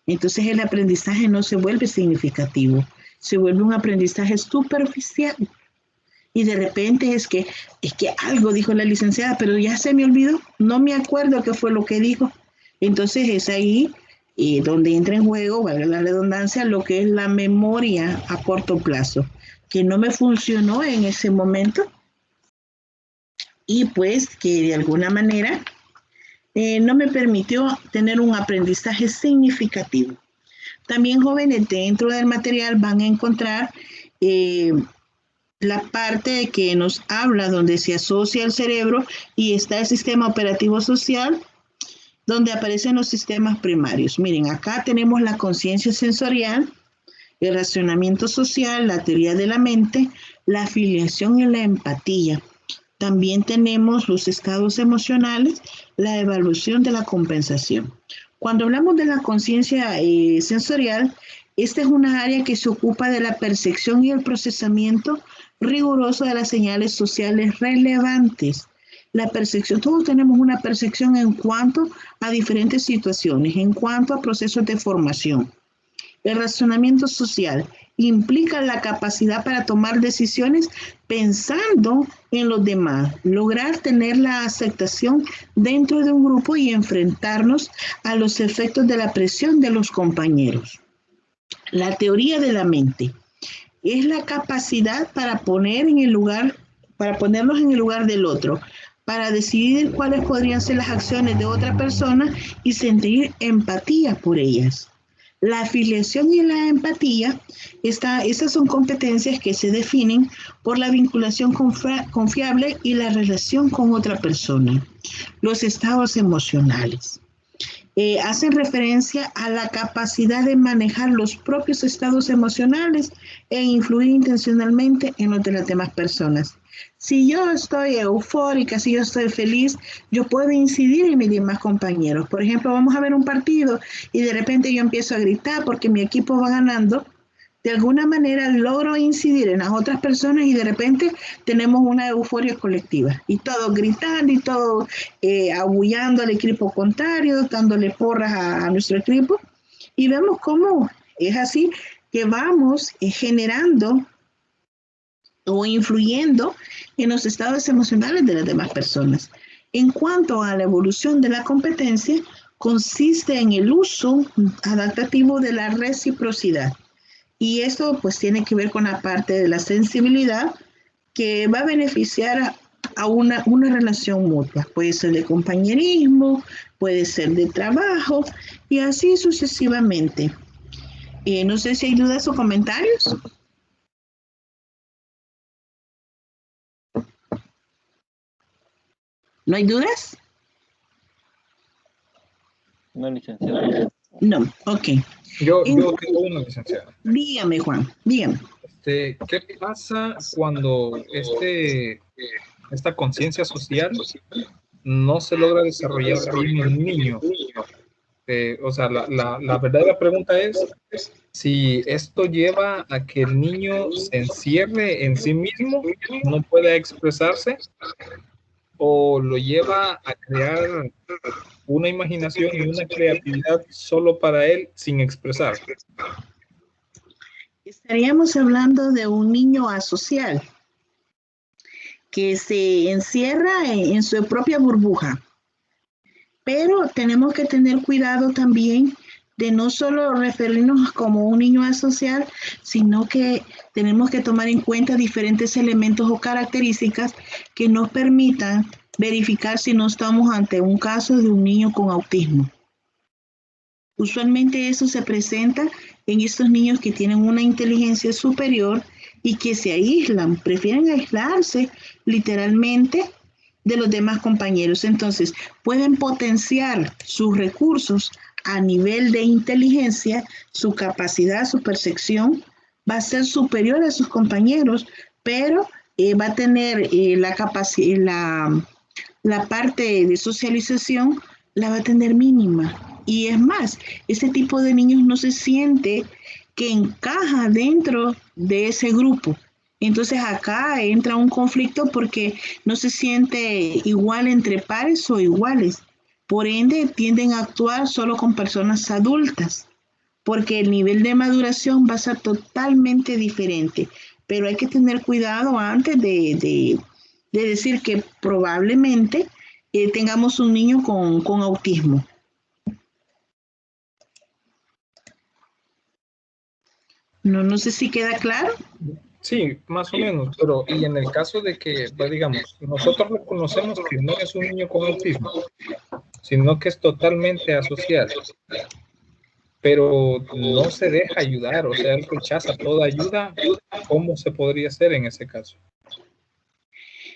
Entonces el aprendizaje no se vuelve significativo. Se vuelve un aprendizaje superficial. Y de repente es que algo dijo la licenciada, pero ya se me olvidó, no me acuerdo qué fue lo que dijo. Entonces es ahí donde entra en juego, valga la redundancia, lo que es la memoria a corto plazo, que no me funcionó en ese momento, y pues que de alguna manera no me permitió tener un aprendizaje significativo. También, jóvenes, dentro del material van a encontrar la parte que nos habla donde se asocia el cerebro y está el sistema operativo social, donde aparecen los sistemas primarios. Miren, acá tenemos la conciencia sensorial, el racionamiento social, la teoría de la mente, la afiliación y la empatía. También tenemos los estados emocionales, la evaluación de la compensación. Cuando hablamos de la conciencia sensorial, esta es una área que se ocupa de la percepción y el procesamiento riguroso de las señales sociales relevantes. La percepción, todos tenemos una percepción en cuanto a diferentes situaciones, en cuanto a procesos de formación. El razonamiento social implica la capacidad para tomar decisiones pensando en los demás, lograr tener la aceptación dentro de un grupo y enfrentarnos a los efectos de la presión de los compañeros. La teoría de la mente es la capacidad para ponerlos en el lugar del otro, para decidir cuáles podrían ser las acciones de otra persona y sentir empatía por ellas. La afiliación y la empatía, esas son competencias que se definen por la vinculación confiable y la relación con otra persona. Los estados emocionales hacen referencia a la capacidad de manejar los propios estados emocionales e influir intencionalmente en los de las demás personas. Si yo estoy eufórica, si yo estoy feliz, yo puedo incidir en mis demás compañeros. Por ejemplo, vamos a ver un partido y de repente yo empiezo a gritar porque mi equipo va ganando. De alguna manera logro incidir en las otras personas y de repente tenemos una euforia colectiva. Y todos gritando y todos abullando al equipo contrario, dándole porras a nuestro equipo. Y vemos cómo es así que vamos generando o influyendo en los estados emocionales de las demás personas. En cuanto a la evolución de la competencia, consiste en el uso adaptativo de la reciprocidad. Y esto pues tiene que ver con la parte de la sensibilidad que va a beneficiar a una relación mutua. Puede ser de compañerismo, puede ser de trabajo y así sucesivamente. No sé si hay dudas o comentarios. ¿No hay dudas? No, licenciado. No, ok. Yo tengo una, licenciada. Dígame, Juan, dígame. ¿Qué pasa cuando esta conciencia social no se logra desarrollar bien en un niño? O sea, la verdadera pregunta es si esto lleva a que el niño se encierre en sí mismo, no pueda expresarse, o lo lleva a crear una imaginación y una creatividad solo para él sin expresar. Estaríamos hablando de un niño asocial que se encierra en su propia burbuja. Pero tenemos que tener cuidado también de no solo referirnos como un niño asocial, sino que tenemos que tomar en cuenta diferentes elementos o características que nos permitan verificar si no estamos ante un caso de un niño con autismo. Usualmente eso se presenta en estos niños que tienen una inteligencia superior y que se aíslan, prefieren aislarse literalmente de los demás compañeros. Entonces, pueden potenciar sus recursos a nivel de inteligencia, su capacidad, su percepción va a ser superior a sus compañeros, pero va a tener la capacidad, la parte de socialización la va a tener mínima. Y es más, ese tipo de niños no se siente que encaja dentro de ese grupo. Entonces acá entra un conflicto porque no se siente igual entre pares o iguales. Por ende, tienden a actuar solo con personas adultas, porque el nivel de maduración va a ser totalmente diferente. Pero hay que tener cuidado antes de decir que probablemente tengamos un niño con autismo. No sé si queda claro. Sí, más o menos, pero y en el caso de que, pues, digamos, nosotros reconocemos que no es un niño con autismo, sino que es totalmente asocial, pero no se deja ayudar, o sea, él rechaza toda ayuda, ¿cómo se podría hacer en ese caso?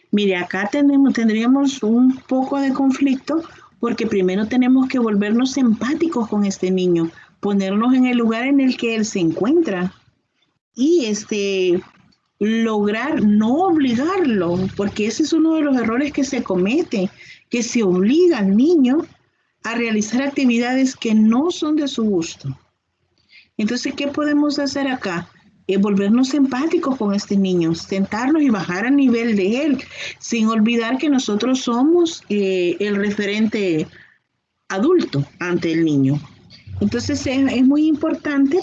Mire, acá tendríamos un poco de conflicto porque primero tenemos que volvernos empáticos con este niño, ponernos en el lugar en el que él se encuentra y lograr no obligarlo, porque ese es uno de los errores que se comete, que se obliga al niño a realizar actividades que no son de su gusto. Entonces, ¿qué podemos hacer acá? Volvernos empáticos con este niño, sentarnos y bajar al nivel de él, sin olvidar que nosotros somos el referente adulto ante el niño. Entonces, es muy importante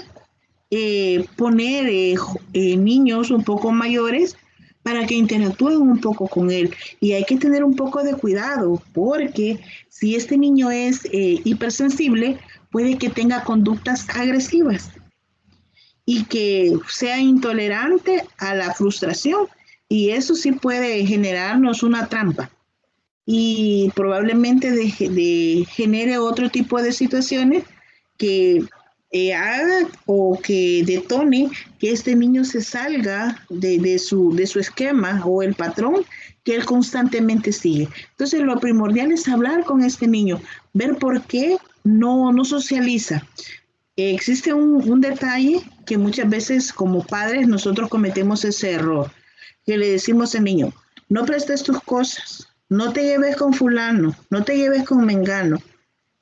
poner niños un poco mayores para que interactúen un poco con él. Y hay que tener un poco de cuidado, porque si este niño es hipersensible, puede que tenga conductas agresivas y que sea intolerante a la frustración. Y eso sí puede generarnos una trampa y probablemente genere otro tipo de situaciones que haga o que detone que este niño se salga de su esquema o el patrón que él constantemente sigue. Entonces, lo primordial es hablar con este niño, ver por qué no socializa. Existe un detalle que muchas veces como padres nosotros cometemos ese error, que le decimos al niño, no prestes tus cosas, no te lleves con fulano, no te lleves con mengano.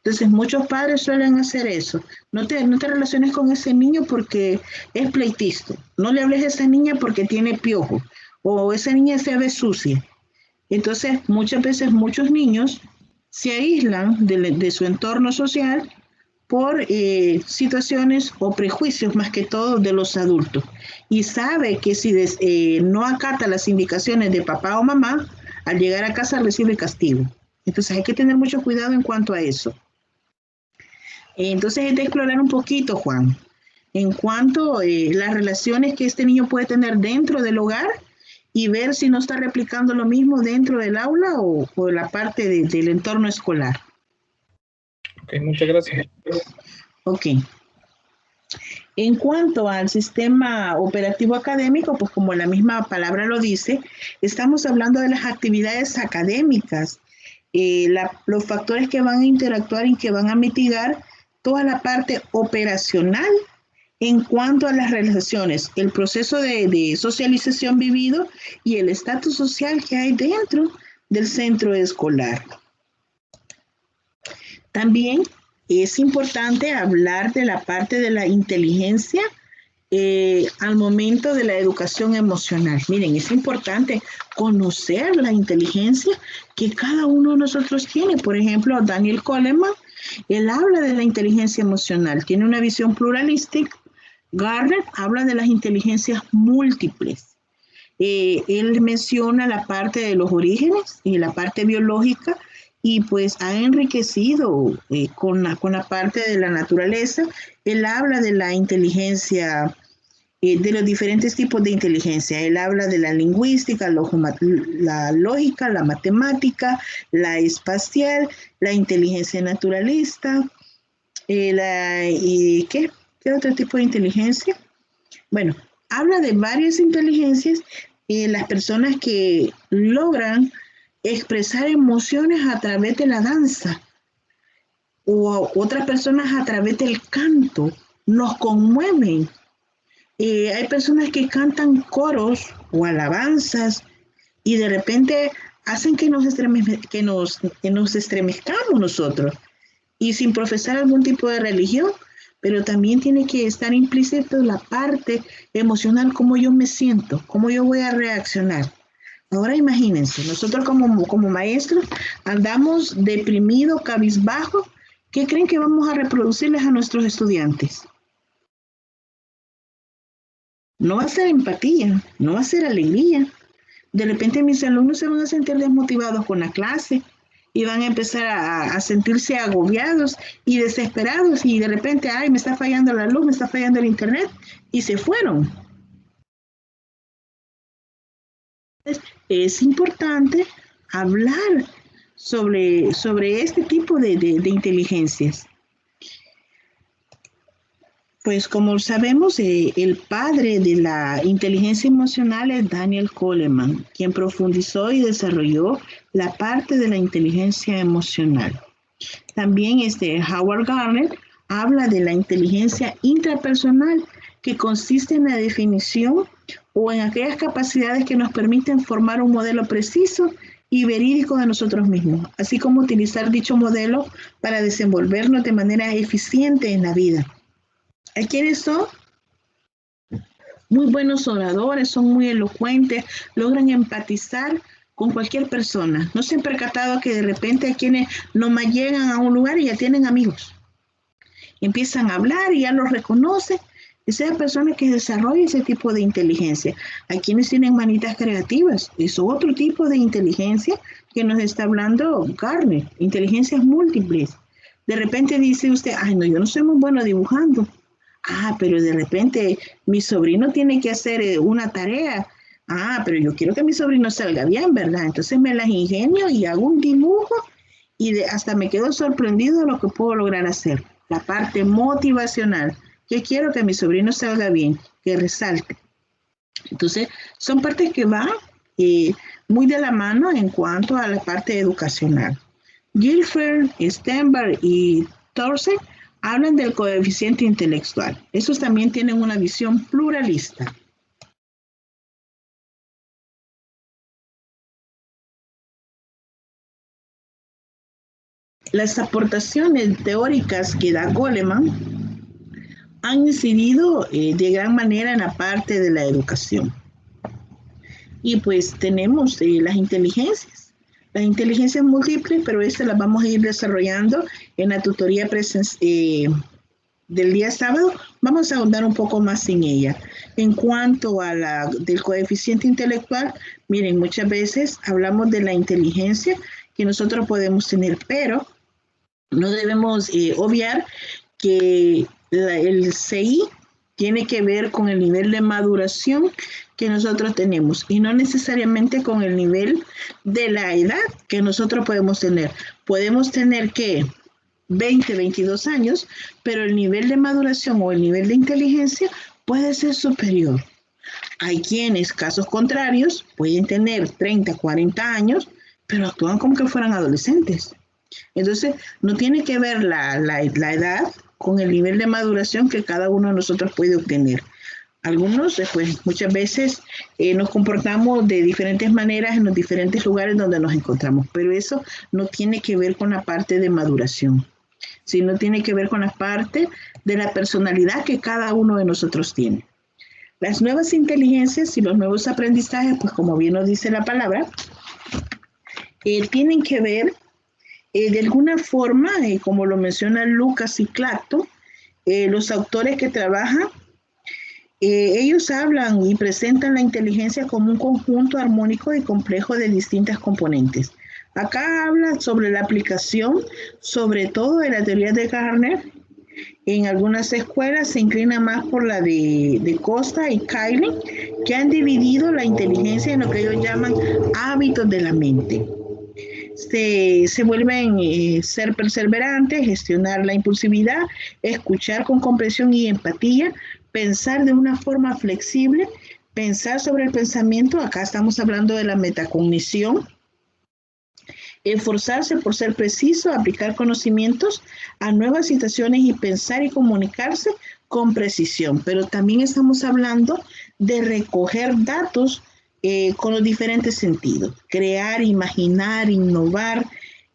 Entonces muchos padres suelen hacer eso. No te relaciones con ese niño porque es pleitisto. No le hables a esa niña porque tiene piojo. O esa niña se ve sucia. Entonces muchas veces muchos niños se aíslan de su entorno social por situaciones o prejuicios más que todo de los adultos. Y sabe que si no acata las indicaciones de papá o mamá, al llegar a casa recibe castigo. Entonces hay que tener mucho cuidado en cuanto a eso. Entonces es de explorar un poquito, Juan, en cuanto a las relaciones que este niño puede tener dentro del hogar y ver si no está replicando lo mismo dentro del aula o la parte del entorno escolar. Ok, muchas gracias. Ok. En cuanto al sistema operativo académico, pues como la misma palabra lo dice, estamos hablando de las actividades académicas, los factores que van a interactuar y que van a mitigar toda la parte operacional en cuanto a las relaciones, el proceso de socialización vivido y el estatus social que hay dentro del centro escolar. También es importante hablar de la parte de la inteligencia al momento de la educación emocional. Miren, es importante conocer la inteligencia que cada uno de nosotros tiene. Por ejemplo, Daniel Goleman, él habla de la inteligencia emocional, tiene una visión pluralística. Gardner habla de las inteligencias múltiples. Él menciona la parte de los orígenes y la parte biológica y pues ha enriquecido con la parte de la naturaleza. Él habla de la inteligencia, de los diferentes tipos de inteligencia. Él habla de la lingüística, la lógica, la matemática, la espacial, la inteligencia naturalista, ¿qué otro tipo de inteligencia? Bueno, habla de varias inteligencias y las personas que logran expresar emociones a través de la danza o otras personas a través del canto, nos conmueven. Hay personas que cantan coros o alabanzas y de repente hacen que nos estremezcamos nosotros y sin profesar algún tipo de religión, pero también tiene que estar implícito la parte emocional, cómo yo me siento, cómo yo voy a reaccionar. Ahora imagínense, nosotros como maestros andamos deprimidos, cabizbajos, ¿qué creen que vamos a reproducirles a nuestros estudiantes? No va a ser empatía, no va a ser alegría. De repente mis alumnos se van a sentir desmotivados con la clase y van a empezar a sentirse agobiados y desesperados y de repente, ay, me está fallando la luz, me está fallando el internet y se fueron. es importante hablar sobre este tipo de inteligencias. Pues como sabemos, el padre de la inteligencia emocional es Daniel Goleman, quien profundizó y desarrolló la parte de la inteligencia emocional. También Howard Gardner habla de la inteligencia intrapersonal, que consiste en la definición o en aquellas capacidades que nos permiten formar un modelo preciso y verídico de nosotros mismos, así como utilizar dicho modelo para desenvolvernos de manera eficiente en la vida. Hay quienes son muy buenos oradores, son muy elocuentes, logran empatizar con cualquier persona. ¿No se han percatado que de repente hay quienes nomás llegan a un lugar y ya tienen amigos? Empiezan a hablar y ya los reconoce. Esa persona que desarrolla ese tipo de inteligencia. Hay quienes tienen manitas creativas. Es otro tipo de inteligencia que nos está hablando Gardner. Inteligencias múltiples. De repente dice usted, ay no, yo no soy muy bueno dibujando. Ah, pero de repente mi sobrino tiene que hacer una tarea. Ah, pero yo quiero que mi sobrino salga bien, ¿verdad? Entonces me las ingenio y hago un dibujo y hasta me quedo sorprendido de lo que puedo lograr hacer. La parte motivacional. Que quiero que mi sobrino salga bien, que resalte. Entonces, son partes que van muy de la mano en cuanto a la parte educacional. Guilford, Stenberg y Thorsen hablan del coeficiente intelectual. Esos también tienen una visión pluralista. Las aportaciones teóricas que da Goleman han incidido de gran manera en la parte de la educación. Y pues tenemos las inteligencias múltiples, pero estas las vamos a ir desarrollando en la tutoría del día sábado. Vamos a ahondar un poco más en ella. En cuanto a del coeficiente intelectual, miren, muchas veces hablamos de la inteligencia que nosotros podemos tener, pero no debemos obviar que el CI tiene que ver con el nivel de maduración que nosotros tenemos y no necesariamente con el nivel de la edad que nosotros podemos tener. Podemos tener que 20, 22 años, pero el nivel de maduración o el nivel de inteligencia puede ser superior. Hay quienes, casos contrarios, pueden tener 30, 40 años, pero actúan como que fueran adolescentes. Entonces, no tiene que ver la edad con el nivel de maduración que cada uno de nosotros puede obtener. Algunos, pues, muchas veces nos comportamos de diferentes maneras en los diferentes lugares donde nos encontramos, pero eso no tiene que ver con la parte de maduración, sino tiene que ver con la parte de la personalidad que cada uno de nosotros tiene. Las nuevas inteligencias y los nuevos aprendizajes, pues como bien nos dice la palabra, tienen que ver de alguna forma, como lo mencionan Lucas y Clacton, los autores que trabajan, ellos hablan y presentan la inteligencia como un conjunto armónico y complejo de distintas componentes. Acá habla sobre la aplicación, sobre todo de la teoría de Gardner. En algunas escuelas se inclina más por la de Costa y Kylie, que han dividido la inteligencia en lo que ellos llaman hábitos de la mente. Se vuelven ser perseverantes, gestionar la impulsividad, escuchar con comprensión y empatía, pensar de una forma flexible, pensar sobre el pensamiento, acá estamos hablando de la metacognición, esforzarse por ser preciso, aplicar conocimientos a nuevas situaciones y pensar y comunicarse con precisión. Pero también estamos hablando de recoger datos con los diferentes sentidos, crear, imaginar, innovar,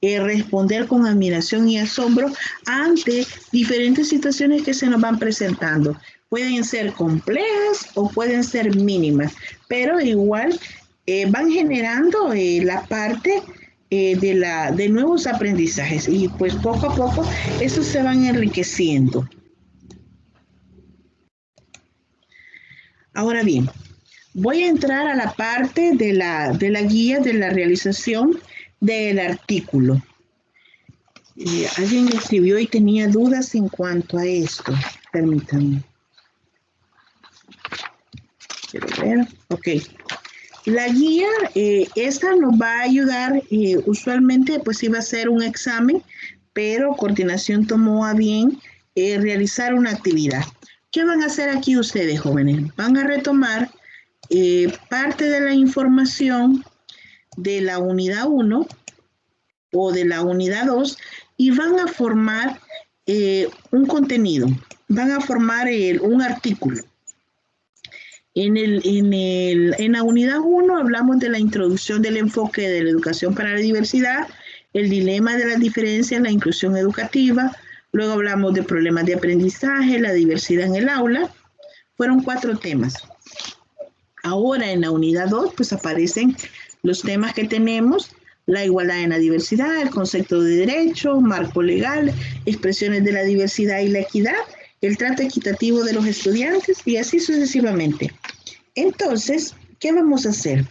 responder con admiración y asombro ante diferentes situaciones que se nos van presentando. Pueden ser complejas o pueden ser mínimas, pero igual van generando la parte de nuevos aprendizajes y pues poco a poco esos se van enriqueciendo. Ahora bien, voy a entrar a la parte de la guía de la realización del artículo. Alguien escribió y tenía dudas en cuanto a esto. Permítanme. Quiero ver. Ok. La guía, esta nos va a ayudar, usualmente pues iba a ser un examen, pero coordinación tomó a bien realizar una actividad. ¿Qué van a hacer aquí ustedes, jóvenes? Van a retomar parte de la información de la unidad 1 o de la unidad 2 y van a formar un contenido, van a formar un artículo. En la unidad 1 hablamos de la introducción del enfoque de la educación para la diversidad, el dilema de las diferencias en la inclusión educativa, luego hablamos de problemas de aprendizaje, la diversidad en el aula. Fueron 4 temas. Ahora en la unidad 2 pues aparecen los temas que tenemos: la igualdad en la diversidad, el concepto de derecho, marco legal, expresiones de la diversidad y la equidad, el trato equitativo de los estudiantes y así sucesivamente. Entonces, ¿qué vamos a hacer?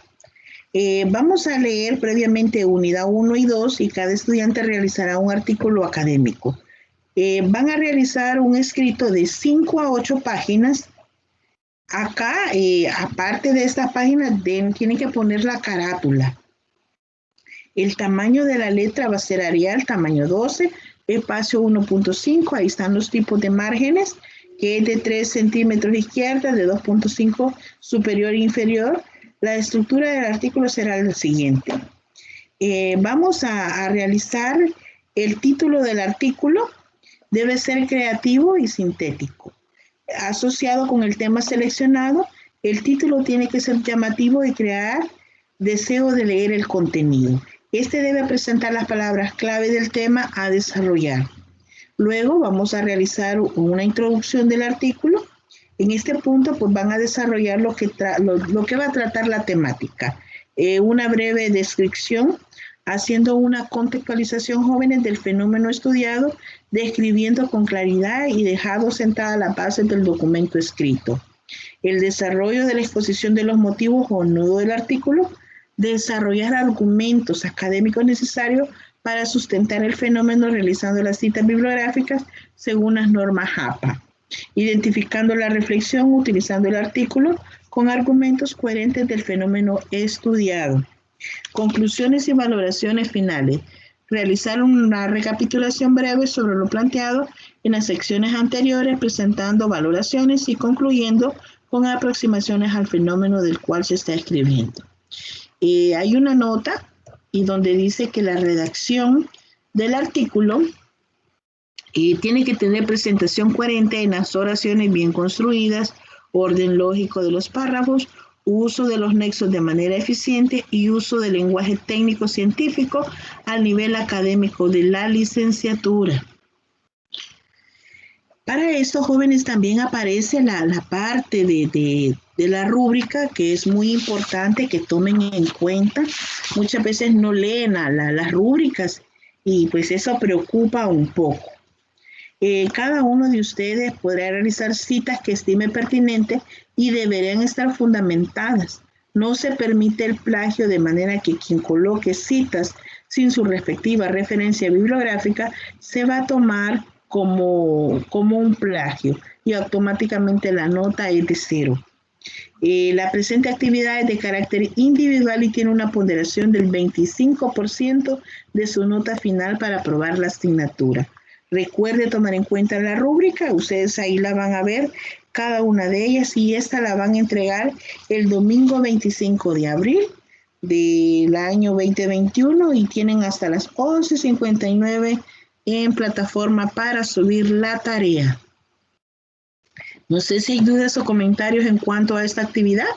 Vamos a leer previamente unidad 1 y 2 y cada estudiante realizará un artículo académico. Van a realizar un escrito de 5 a 8 páginas. Acá, aparte de esta página, tienen que poner la carátula. El tamaño de la letra va a ser Arial, tamaño 12, espacio 1.5, ahí están los tipos de márgenes, que es de 3 centímetros izquierda, de 2.5 superior e inferior. La estructura del artículo será la siguiente. Vamos a realizar el título del artículo, debe ser creativo y sintético. Asociado con el tema seleccionado, el título tiene que ser llamativo y crear deseo de leer el contenido. Este debe presentar las palabras clave del tema a desarrollar. Luego vamos a realizar una introducción del artículo. En este punto pues van a desarrollar lo que va a tratar la temática. Una breve descripción, haciendo una contextualización jóvenes del fenómeno estudiado, describiendo con claridad y dejando sentada la base del documento escrito. El desarrollo de la exposición de los motivos o nudo del artículo, desarrollar argumentos académicos necesarios para sustentar el fenómeno realizando las citas bibliográficas según las normas JAPA, identificando la reflexión utilizando el artículo con argumentos coherentes del fenómeno estudiado. Conclusiones y valoraciones finales. Realizar una recapitulación breve sobre lo planteado en las secciones anteriores, presentando valoraciones y concluyendo con aproximaciones al fenómeno del cual se está escribiendo. Hay una nota y donde dice que la redacción del artículo tiene que tener presentación coherente en las oraciones bien construidas, orden lógico de los párrafos, uso de los nexos de manera eficiente y uso del lenguaje técnico científico al nivel académico de la licenciatura. Para esto, jóvenes, también aparece la parte de la rúbrica, que es muy importante que tomen en cuenta. Muchas veces no leen las rúbricas y pues eso preocupa un poco. Cada uno de ustedes podrá realizar citas que estime pertinentes y deberían estar fundamentadas. No se permite el plagio, de manera que quien coloque citas sin su respectiva referencia bibliográfica se va a tomar como un plagio y automáticamente la nota es de 0. La presente actividad es de carácter individual y tiene una ponderación del 25% de su nota final para aprobar la asignatura. Recuerde tomar en cuenta la rúbrica, ustedes ahí la van a ver, cada una de ellas, y esta la van a entregar el domingo 25 de abril del año 2021 y tienen hasta las 11:59 en plataforma para subir la tarea. No sé si hay dudas o comentarios en cuanto a esta actividad,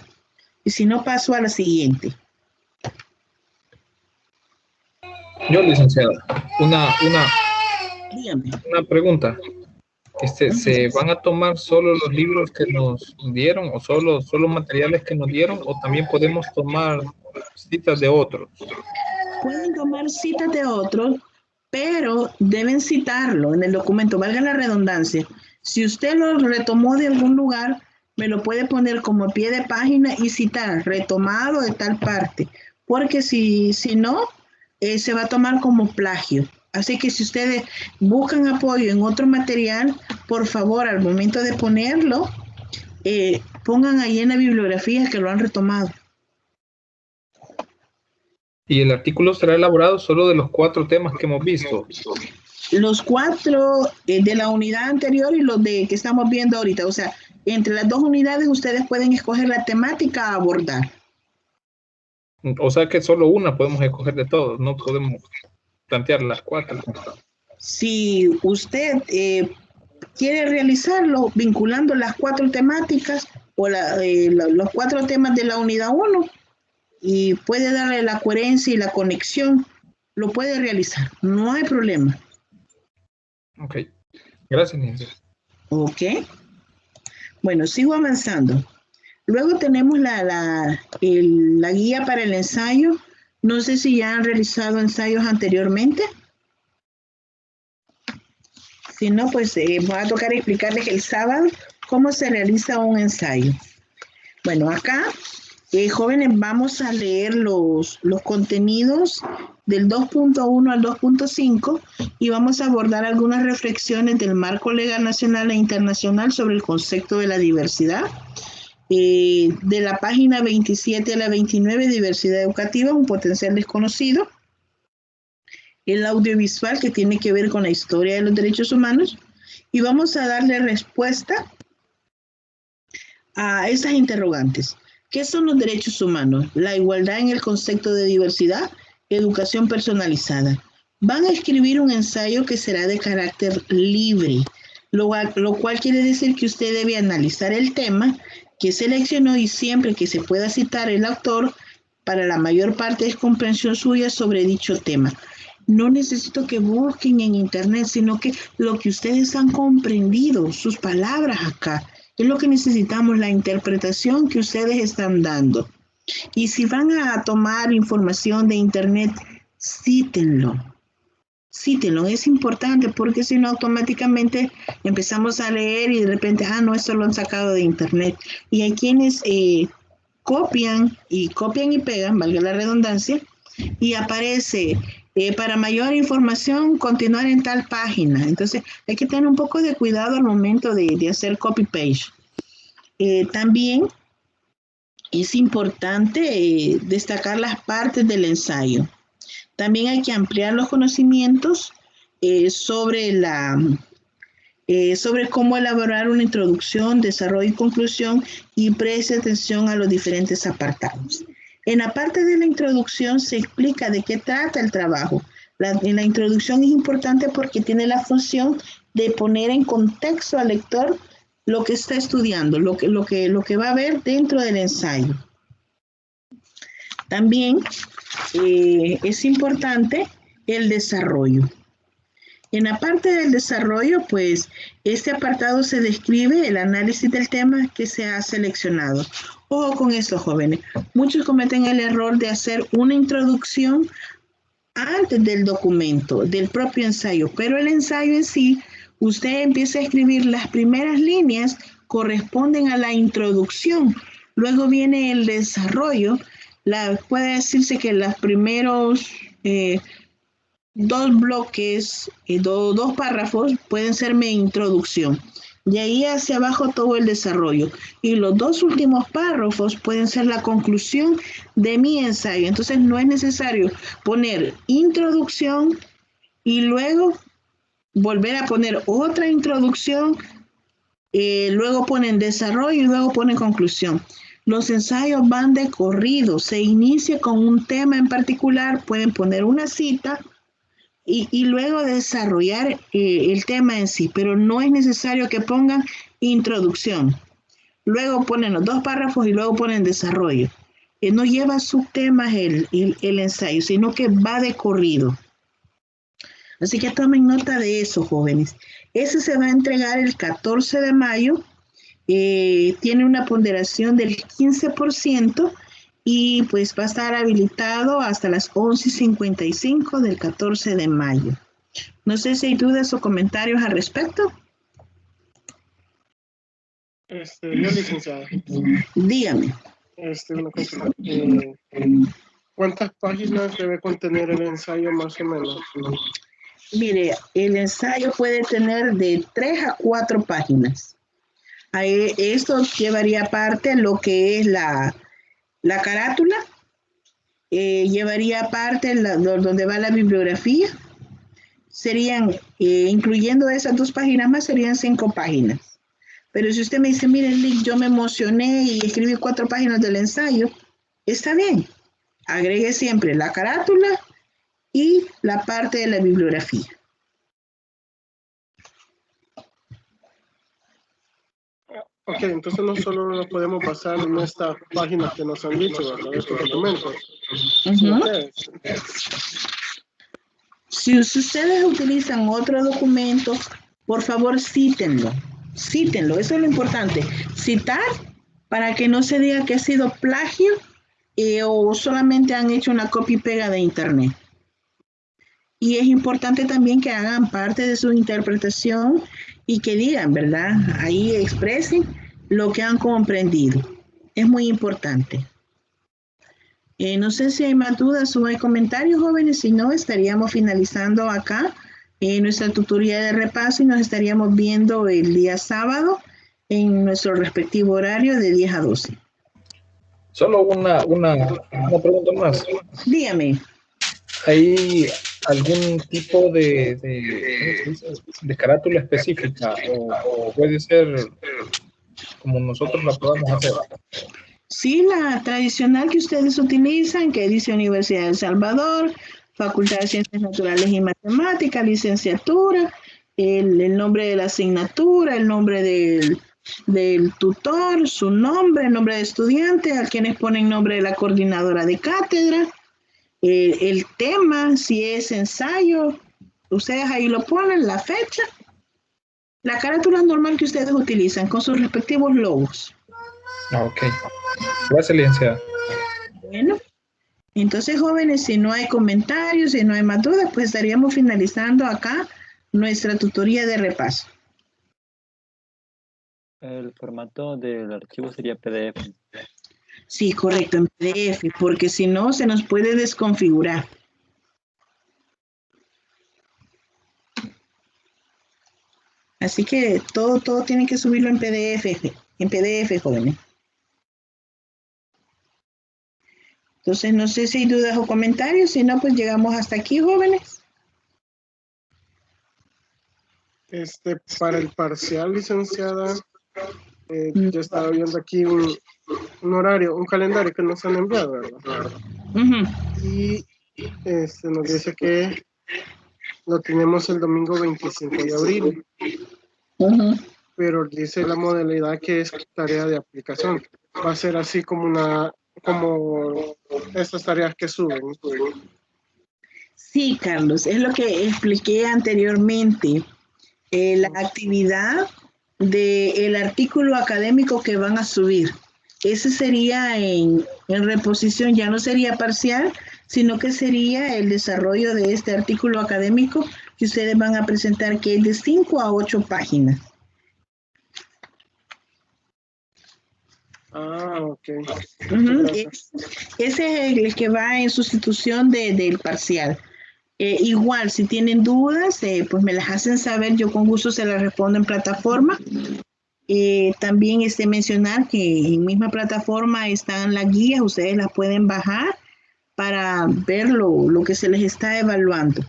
y si no, paso a la siguiente. Yo, licenciada, una Dígame. pregunta. ¿Se van a tomar solo los libros que nos dieron o solo materiales que nos dieron, o también podemos tomar citas de otros? Pueden tomar citas de otros, pero deben citarlo en el documento, valga la redundancia. Si usted lo retomó de algún lugar, me lo puede poner como pie de página y citar, retomado de tal parte, porque si no, se va a tomar como plagio. Así que si ustedes buscan apoyo en otro material, por favor, al momento de ponerlo, pongan ahí en la bibliografía que lo han retomado. Y el artículo será elaborado solo de los 4 temas que hemos visto. Los 4 de la unidad anterior y los de que estamos viendo ahorita. O sea, entre las 2 unidades ustedes pueden escoger la temática a abordar. O sea que solo una podemos escoger de todos, no podemos plantear las 4. Si usted quiere realizarlo vinculando las 4 temáticas o los 4 temas de la unidad 1 y puede darle la coherencia y la conexión, lo puede realizar, no hay problema. Ok, gracias, Nancy. Ok, bueno, sigo avanzando. Luego tenemos la guía para el ensayo. No sé si ya han realizado ensayos anteriormente. Si no, pues voy a tocar explicarles el sábado cómo se realiza un ensayo. Bueno, acá, jóvenes, vamos a leer los contenidos del 2.1 al 2.5 y vamos a abordar algunas reflexiones del marco legal nacional e internacional sobre el concepto de la diversidad. De la página 27 a la 29, diversidad educativa, un potencial desconocido. El audiovisual, que tiene que ver con la historia de los derechos humanos, y vamos a darle respuesta a esas interrogantes. ¿Qué son los derechos humanos? La igualdad en el concepto de diversidad, educación personalizada. Van a escribir un ensayo que será de carácter libre, lo cual quiere decir que usted debe analizar el tema que seleccionó y siempre que se pueda citar el autor, para la mayor parte es comprensión suya sobre dicho tema. No necesito que busquen en internet, sino que lo que ustedes han comprendido, sus palabras acá, es lo que necesitamos, la interpretación que ustedes están dando. Y si van a tomar información de internet, cítenlo. Cítenlo, es importante porque si no automáticamente empezamos a leer y de repente, no, esto lo han sacado de internet. Y hay quienes copian y pegan, valga la redundancia, y aparece para mayor información continuar en tal página. Entonces hay que tener un poco de cuidado al momento de hacer copy-paste. También es importante destacar las partes del ensayo. También hay que ampliar los conocimientos sobre cómo elaborar una introducción, desarrollo y conclusión, y preste atención a los diferentes apartados. En la parte de la introducción se explica de qué trata el trabajo. En la introducción es importante porque tiene la función de poner en contexto al lector lo que está estudiando, lo que va a ver dentro del ensayo. También es importante el desarrollo. En la parte del desarrollo, pues, este apartado se describe el análisis del tema que se ha seleccionado. Ojo con esto, jóvenes. Muchos cometen el error de hacer una introducción antes del documento, del propio ensayo, pero el ensayo en sí, usted empieza a escribir las primeras líneas, corresponden a la introducción. Luego viene el desarrollo. Puede decirse que los primeros 2 bloques, 2 párrafos pueden ser mi introducción. De ahí hacia abajo todo el desarrollo. Y los 2 últimos párrafos pueden ser la conclusión de mi ensayo. Entonces no es necesario poner introducción y luego volver a poner otra introducción, luego ponen desarrollo y luego ponen conclusión. Los ensayos van de corrido. Se inicia con un tema en particular, pueden poner una cita y luego desarrollar el tema en sí, pero no es necesario que pongan introducción. Luego ponen los 2 párrafos y luego ponen desarrollo. No lleva subtemas el ensayo, sino que va de corrido. Así que tomen nota de eso, jóvenes. Ese se va a entregar el 14 de mayo. Tiene una ponderación del 15%. Y pues va a estar habilitado hasta las 11:55 del 14 de mayo. No sé si hay dudas o comentarios al respecto. Yo, licenciada. Dígame. Una cosa. ¿Cuántas páginas debe contener el ensayo más o menos? Mire, el ensayo puede tener de 3 a 4 páginas. Esto llevaría aparte lo que es la carátula, llevaría aparte donde va la bibliografía. Serían, incluyendo esas 2 páginas más, serían 5 páginas. Pero si usted me dice, mire, Lick, yo me emocioné y escribí 4 páginas del ensayo, está bien. Agregue siempre la carátula y la parte de la bibliografía. Ok, entonces no solo nos podemos basar en esta página que nos han dicho, ¿verdad? Estos documentos. Si ustedes utilizan otro documento, por favor cítenlo. Cítenlo, eso es lo importante. Citar para que no se diga que ha sido plagio o solamente han hecho una copia y pega de internet. Y es importante también que hagan parte de su interpretación y que digan, ¿verdad? Ahí expresen lo que han comprendido. Es muy importante. No sé si hay más dudas o hay comentarios, jóvenes. Si no, estaríamos finalizando acá nuestra tutoría de repaso y nos estaríamos viendo el día sábado en nuestro respectivo horario de 10 a 12. Solo una pregunta más. Dígame. ¿Hay algún tipo de carátula específica o puede ser como nosotros la podamos hacer? Sí, la tradicional que ustedes utilizan, que dice Universidad de El Salvador, Facultad de Ciencias Naturales y Matemáticas, licenciatura, el nombre de la asignatura, el nombre del tutor, su nombre, el nombre de estudiante, a quienes ponen nombre de la coordinadora de cátedra, el tema, si es ensayo, ustedes ahí lo ponen, la fecha, la carátula normal que ustedes utilizan con sus respectivos logos. Ok. Gracias, licenciada. Bueno, entonces, jóvenes, si no hay comentarios, si no hay más dudas, pues estaríamos finalizando acá nuestra tutoría de repaso. El formato del archivo sería PDF. Sí, correcto, en PDF, porque si no, se nos puede desconfigurar. Así que todo tiene que subirlo en PDF, jóvenes. Entonces, no sé si hay dudas o comentarios, si no, pues llegamos hasta aquí, jóvenes. Para el parcial, licenciada, yo estaba viendo aquí un horario, un calendario que nos han enviado, ¿verdad? Y nos dice que lo tenemos el domingo 25 de abril. Pero dice la modalidad que es tarea de aplicación. Va a ser así como estas tareas que suben. Sí, Carlos, es lo que expliqué anteriormente. La actividad del artículo académico que van a subir. Ese sería en reposición, ya no sería parcial, sino que sería el desarrollo de este artículo académico que ustedes van a presentar, que es de 5 a 8 páginas. Ok. Ese es el que va en sustitución del parcial. Igual, si tienen dudas, pues me las hacen saber, yo con gusto se las respondo en plataforma. También mencionar que en misma plataforma están las guías, ustedes las pueden bajar para ver lo que se les está evaluando.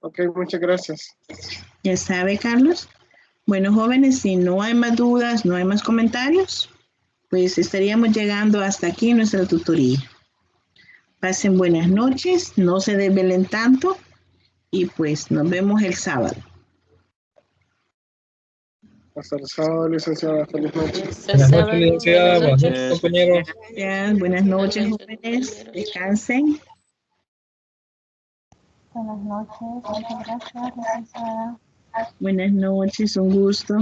Ok, muchas gracias. Ya sabe, Carlos. Bueno, jóvenes, si no hay más dudas, no hay más comentarios, pues estaríamos llegando hasta aquí nuestra tutoría. Pasen buenas noches, no se desvelen tanto y pues nos vemos el sábado. Hasta el sábado, licenciada. Feliz noche. Buenas noches, licenciada. Buenas noches, compañeros. Buenas noches, jóvenes. Descansen. Buenas noches, muchas gracias, licenciada. Buenas noches, un gusto.